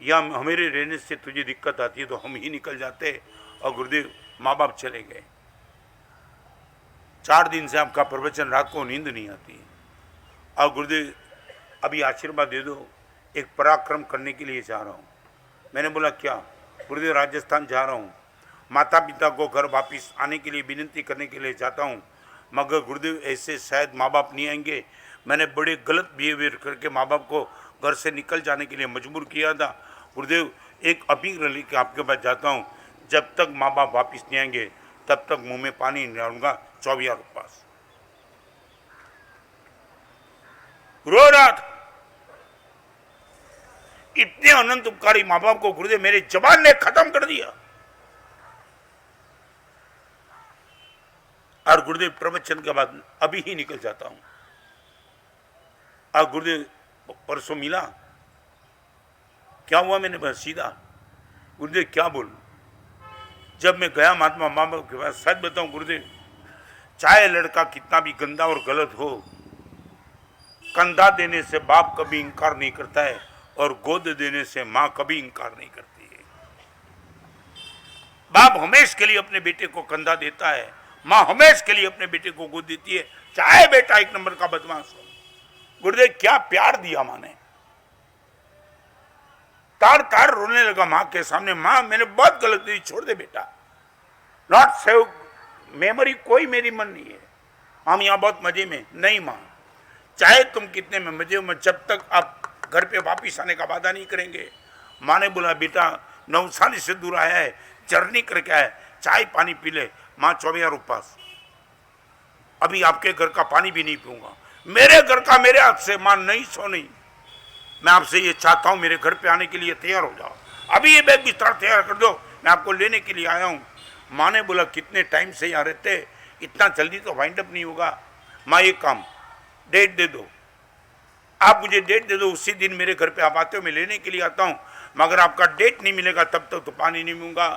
या हमारे रहने से तुझे दिक्कत आती है तो हम ही निकल जाते, और गुरुदेव माँ बाप चले गए। 4 दिन से आपका प्रवचन रात को नींद नहीं आती, और गुरुदेव अभी आशीर्वाद दे दो, एक पराक्रम करने के लिए जा रहा हूँ। मैंने बोला क्या? गुरुदेव राजस्थान जा रहा हूँ, माता पिता को घर वापिस आने के लिए विनती करने के लिए जाता हूँ, मगर गुरुदेव ऐसे शायद माँ बाप नहीं आएंगे। मैंने बड़े गलत बिहेवियर करके माँ बाप को घर से निकल जाने के लिए मजबूर किया था। गुरुदेव एक अपील लेके आपके पास जाता हूँ, जब तक माँ बाप वापिस नहीं आएंगे तब तक मुंह में पानी नहीं डालूंगा, 24 उपवास। रो रहा था, इतने अनंत उपकारी माँ बाप को गुरुदेव मेरे जवान ने खत्म कर दिया। और गुरुदेव प्रवचन के बाद अभी ही निकल जाता हूं। और गुरुदेव परसों मिला, क्या हुआ? मैंने बस सीधा, गुरुदेव क्या बोलूं? जब मैं गया महात्मा माँ बाप के पास, सच बताऊं गुरुदेव, चाहे लड़का कितना भी गंदा और गलत हो, कंधा देने से बाप कभी इंकार नहीं करता है, और गोद देने से मां कभी इंकार नहीं करती है। बाप हमेश के लिए अपने बेटे को कंधा देता है, मां हमेश के लिए अपने बेटे को गोद देती है, चाहे बेटा 1 नंबर का बदमाश हो। गुरुदेव क्या प्यार दिया मां ने, तार तार रोने लगा मां के सामने, मां मैंने बहुत गलत दी, छोड़ दे बेटा, नॉट सेव मेमोरी, कोई मेरी मन नहीं है, हम यहां बहुत मजे में। नहीं मां, चाहे तुम कितने में मजे में, जब तक आप घर पे वापिस आने का वादा नहीं करेंगे। माँ ने बोला बेटा नवसारी से दूर आया है, जर्नी करके आया है, चाय पानी पी ले। माँ 24 उपवास, अभी आपके घर का पानी भी नहीं पीऊंगा, मेरे घर का मेरे हाथ से। माँ नहीं सो नहीं, मैं आपसे ये चाहता हूँ मेरे घर पे आने के लिए तैयार हो जाओ, अभी ये बैग बिस्तर तैयार कर दो, मैं आपको लेने के लिए आया हूँ। माँ ने बोला कितने टाइम से यहाँ रहते, इतना जल्दी तो वाइंड अप नहीं होगा। माँ एक काम, डेट दे दो, आप मुझे डेट दे दो, उसी दिन मेरे घर पे आप आते हो, मैं लेने के लिए आता हूँ, मगर आपका डेट नहीं मिलेगा तब तक तो पानी नहीं पीऊंगा।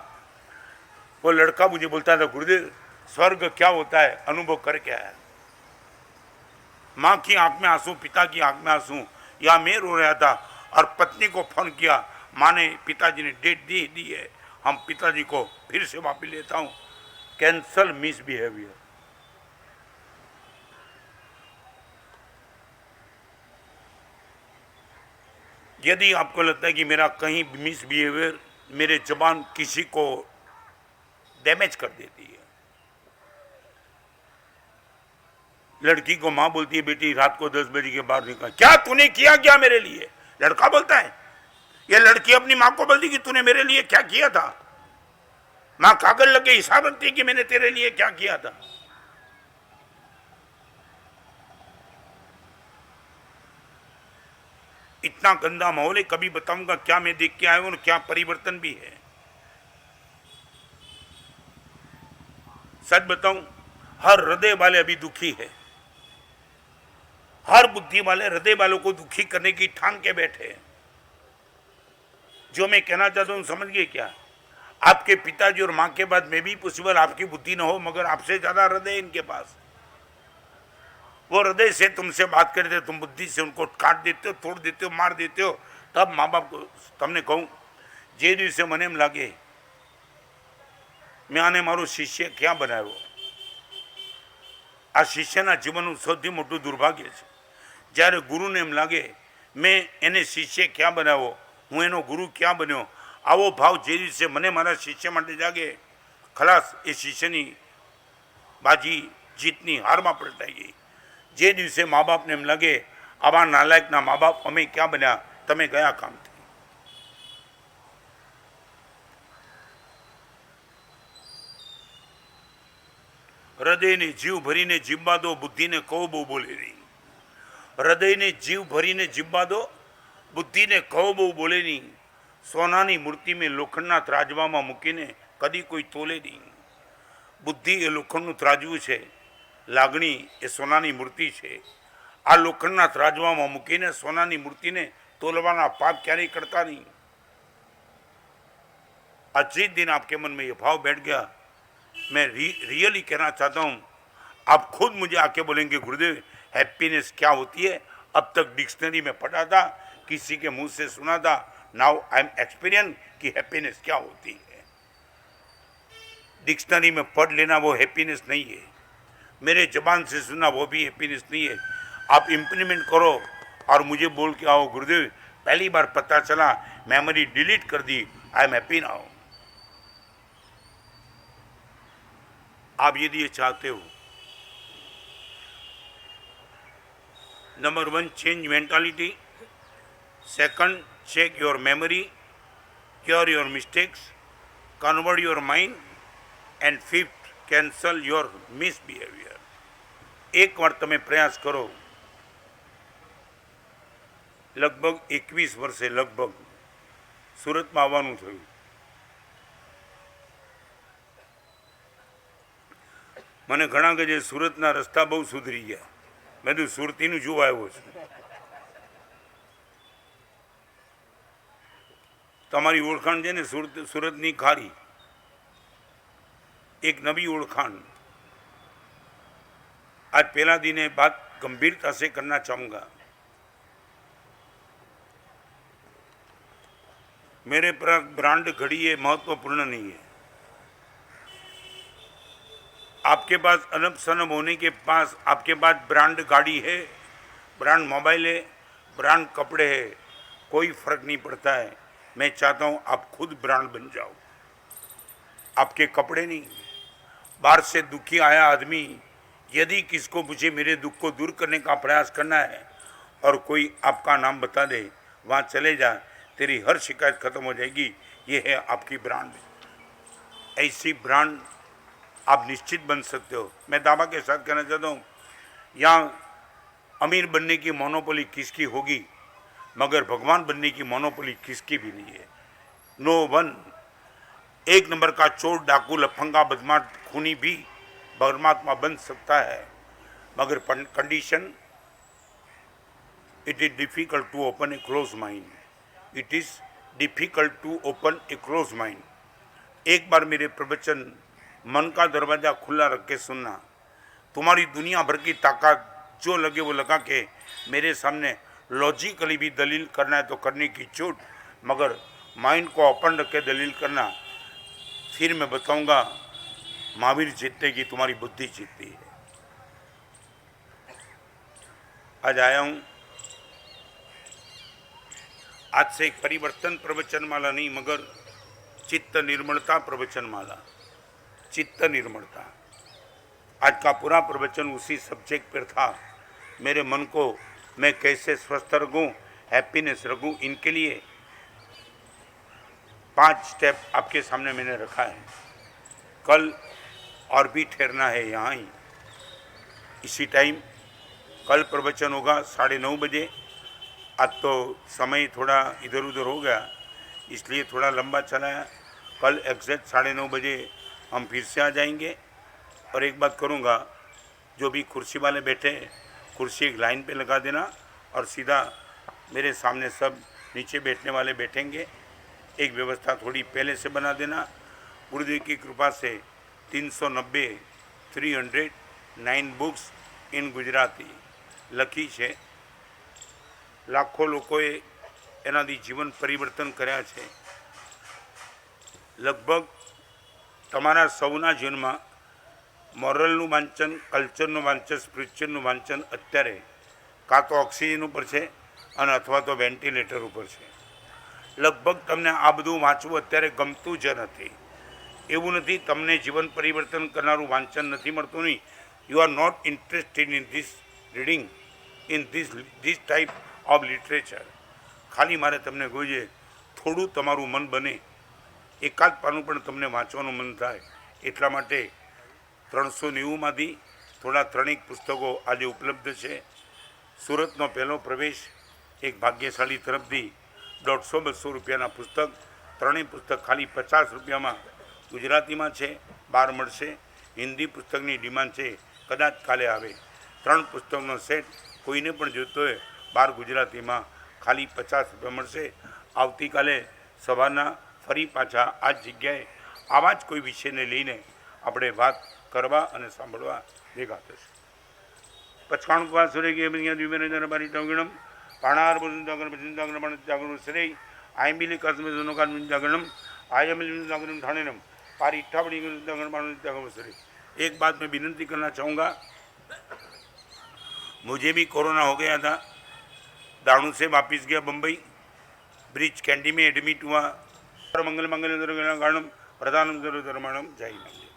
वो लड़का मुझे बोलता था गुरुदेव स्वर्ग क्या होता है, अनुभव करके आया। माँ की आंख में आंसू, पिता की आंख में आंसू, या मैं रो रहा था, और पत्नी को फोन किया, माँ ने पिताजी ने डेट दी है, हम पिताजी को फिर से वापिस लेता हूँ, कैंसल मिसबिहेवियर। यदि आपको लगता है कि मेरा कहीं मिसबिहेवियर, मेरे जबान किसी को डैमेज कर देती है, लड़की को माँ बोलती है बेटी रात को 10 बजे के बाद निकल, क्या तूने किया क्या मेरे लिए? लड़का बोलता है, ये लड़की अपनी माँ को बोलती कि तूने मेरे लिए क्या किया था? माँ कागज लगे हिसाब रखती है कि मैंने तेरे लिए क्या किया था। इतना गंदा माहौल है, कभी बताऊंगा क्या मैं देख के आया हूं और क्या परिवर्तन भी है। सच बताऊं, हर हृदय वाले अभी दुखी है, हर बुद्धि वाले हृदय वालों को दुखी करने की ठान के बैठे हैं। जो मैं कहना चाहता हूं समझ गए क्या? आपके पिताजी और मां के बाद में भी पॉसिबल आपकी बुद्धि न हो, मगर आपसे ज्यादा हृदय इनके पास। वो हृदय से तुमसे बात करते, तुम बुद्धि से उनको काट देते हो, तोड़ देते हो, मार देते हो। तब माँ बाप को तमने कहूँ जे दिवसे મને એમ લાગે મેં આને મારો શિષ્ય ક્યાં બનાવ્યો, આ શિષ્યના જીવનનું સૌથી મોટું દુર્ભાગ્ય છે। જ્યારે ગુરુને એમ લાગે મેં એને શિષ્ય ક્યાં બનાવ્યો, હું એનો ગુરુ ક્યાં બન્યો, આવો ભાવ જે દિવસે મને મારા શિષ્ય માટે જાગે, ખલાસ એ શિષ્યની બાજી જીતની હારમાં પલટાઈ ગઈ। જે દિવસે મા બાપને એમ લાગે આવા નાલાયકના મા બાપ અમે ક્યાં બન્યા, તમે ગયા કામથી. હૃદયને જીવ ભરીને જીવવા દો, બુદ્ધિને કહો બહુ બોલે નહીં. હૃદયને જીવ ભરીને જીવવા દો, બુદ્ધિને કહો બહુ બોલે નહીં. સોનાની મૂર્તિ મેં લોખંડના ત્રાજવામાં મૂકીને કદી કોઈ તોલે નહીં. બુદ્ધિ એ લોખંડનું ત્રાજવું છે, લાગણી એ સોનાની મૂર્તિ છે. આ લોખંડના ત્રાજવામાં મૂકીને સોનાની મૂર્તિને तोलवाना पाप क्यारे करता नहीं. आज जिस दिन आपके मन में ये भाव बैठ गया, मैं रियली कहना चाहता हूँ, आप खुद मुझे आके बोलेंगे गुरुदेव हैप्पीनेस क्या होती है. अब तक डिक्शनरी में पढ़ा था, किसी के मुंह से सुना था, नाउ आई एम एक्सपीरियंस कि हैप्पीनेस क्या होती है. डिक्शनरी में पढ़ लेना वो हैप्पीनेस नहीं है, मेरे जबान से सुना वो भी हैप्पीनेस नहीं है. आप इम्प्लीमेंट करो और मुझे बोल के आओ गुरुदेव पहली बार पता चला, मेमोरी डिलीट कर दी, आई एम हैप्पी नाउ. आप यदि ये चाहते हो, number 1 change mentality, second check your memory, cure your mistakes, convert your mind, and fifth cancel your misbehaviour. एक बार तमे प्रयास करो. लगभग 21 वर्षे लगभग सूरत में आवવાનું થયું. મને ઘણા કે જે સુરતના રસ્તા બહુ સુધરી ગયા. મેં તો સુરતીનું જોવા આવ્યો છું. તમારી ઓળખાણ છે ને સુરતની ખારી, एक नवी ओळखाण. आज पहला दिन है, बात गंभीरता से करना चाहूँगा. मेरे पर ब्रांड घड़ी है महत्वपूर्ण नहीं है. आपके पास अनब सनब होने के पास आपके पास ब्रांड गाड़ी है, ब्रांड मोबाइल है, ब्रांड कपड़े है, कोई फर्क नहीं पड़ता है. मैं चाहता हूँ आप खुद ब्रांड बन जाओ. आपके कपड़े नहीं. बाहर से दुखी आया आदमी यदि किसको मुझे मेरे दुख को दूर करने का प्रयास करना है और कोई आपका नाम बता दे, वहाँ चले जा, तेरी हर शिकायत खत्म हो जाएगी. ये है आपकी ब्रांड. ऐसी ब्रांड आप निश्चित बन सकते हो. मैं दावा के साथ कहना चाहता हूँ, यहाँ अमीर बनने की मोनोपोली किसकी होगी, मगर भगवान बनने की मोनोपोली किसकी भी नहीं है. No one. एक नंबर का चोर, डाकू, लफंगा, बदमाश, खूनी भी परमात्मा बन सकता है, मगर condition, it is difficult to open a close mind. It is difficult to open a close mind. एक बार मेरे प्रवचन मन का दरवाज़ा खुला रख के सुनना. तुम्हारी दुनिया भर की ताकत जो लगे वो लगा के मेरे सामने लॉजिकली भी दलील करना है तो करने की छूट, मगर माइंड को ओपन रख के दलील करना. फिर मैं बताऊंगा महावीर जीतते कि तुम्हारी बुद्धि जीतती है. आज आया हूं, आज से एक परिवर्तन प्रवचन माला नहीं, मगर चित्त निर्मलता प्रवचन माला. चित्त निर्मलता. आज का पूरा प्रवचन उसी सब्जेक्ट पर था. मेरे मन को मैं कैसे स्वस्थ रखूं, हैप्पीनेस रखूं, इनके लिए 5 स्टेप आपके सामने मैंने रखा है. कल और भी ठहरना है यहाँ ही इसी टाइम. कल प्रवचन होगा 9:30 बजे. आज तो समय थोड़ा इधर उधर हो गया इसलिए थोड़ा लंबा चला है. कल एग्जैक्ट 9:30 बजे हम फिर से आ जाएंगे. और एक बात करूँगा, जो भी कुर्सी वाले बैठे कुर्सी एक लाइन पे लगा देना और सीधा मेरे सामने सब नीचे बैठने वाले बैठेंगे. एक व्यवस्था थोड़ी पहले से बना देना. गुरुदेव की कृपा से 309 बुक्स इन गुजराती લખી છે. લાખો લોકોએ એનાથી જીવન પરિવર્તન કર્યા છે. લગભગ તમારા સૌના જીવનમાં મોરલનું વાંચન, કલ્ચરનું વાંચન, સ્પિરિચ્યુઅલનું વાંચન અત્યારે કાં તો ઓક્સિજન ઉપર છે અને અથવા તો વેન્ટિલેટર ઉપર છે. લગભગ તમને આ બધું વાંચવું અત્યારે ગમતું જ નથી. એવું નથી તમને જીવન પરિવર્તન કરનારું વાંચન નથી મળતું નહીં. You are not interested in this reading in this type of literature. ખાલી મારે તમને જોઈએ થોડું તમારું મન બને, એકાદ પાનું પણ તમને વાંચવાનું મન થાય એટલા માટે 390માંથી થોડા ત્રણેક પુસ્તકો આજે ઉપલબ્ધ છે. સુરતનો પહેલો પ્રવેશ એક ભાગ્યશાળી તરફથી 150-200 રૂપિયાના પુસ્તક, ત્રણેય પુસ્તક ખાલી 50 રૂપિયામાં ગુજરાતીમાં છે, બહાર મળશે. હિન્દી પુસ્તકની ડિમાન્ડ છે, કદાચ કાલે આવે. 3 પુસ્તકનો સેટ કોઈને પણ જોઈતો હોય બહાર ગુજરાતીમાં ખાલી 50 રૂપિયા મળશે. આવતીકાલે સવારના ફરી પાછા આ જ જગ્યાએ આવા જ કોઈ વિષયને લઈને આપણે વાત કરવા અને સાંભળવા ભેગા થશે. 95 સુરે કે બારી ટાંગણમ પાણાર જાગરણ શ્રેય આયમિલી કસ્મે જનોકાન જાગरणम आयमिली जागरण ठाणेनम पारी इट्ठावड़ी जागरण श्रेय. एक बात मैं विनती करना चाहूँगा, मुझे भी कोरोना हो गया था, दाणू से वापिस गया बम्बई, ब्रिज कैंडी में एडमिट हुआ. मंगल मंगल कारणम प्रधानम धर्माणम जय मंदिर.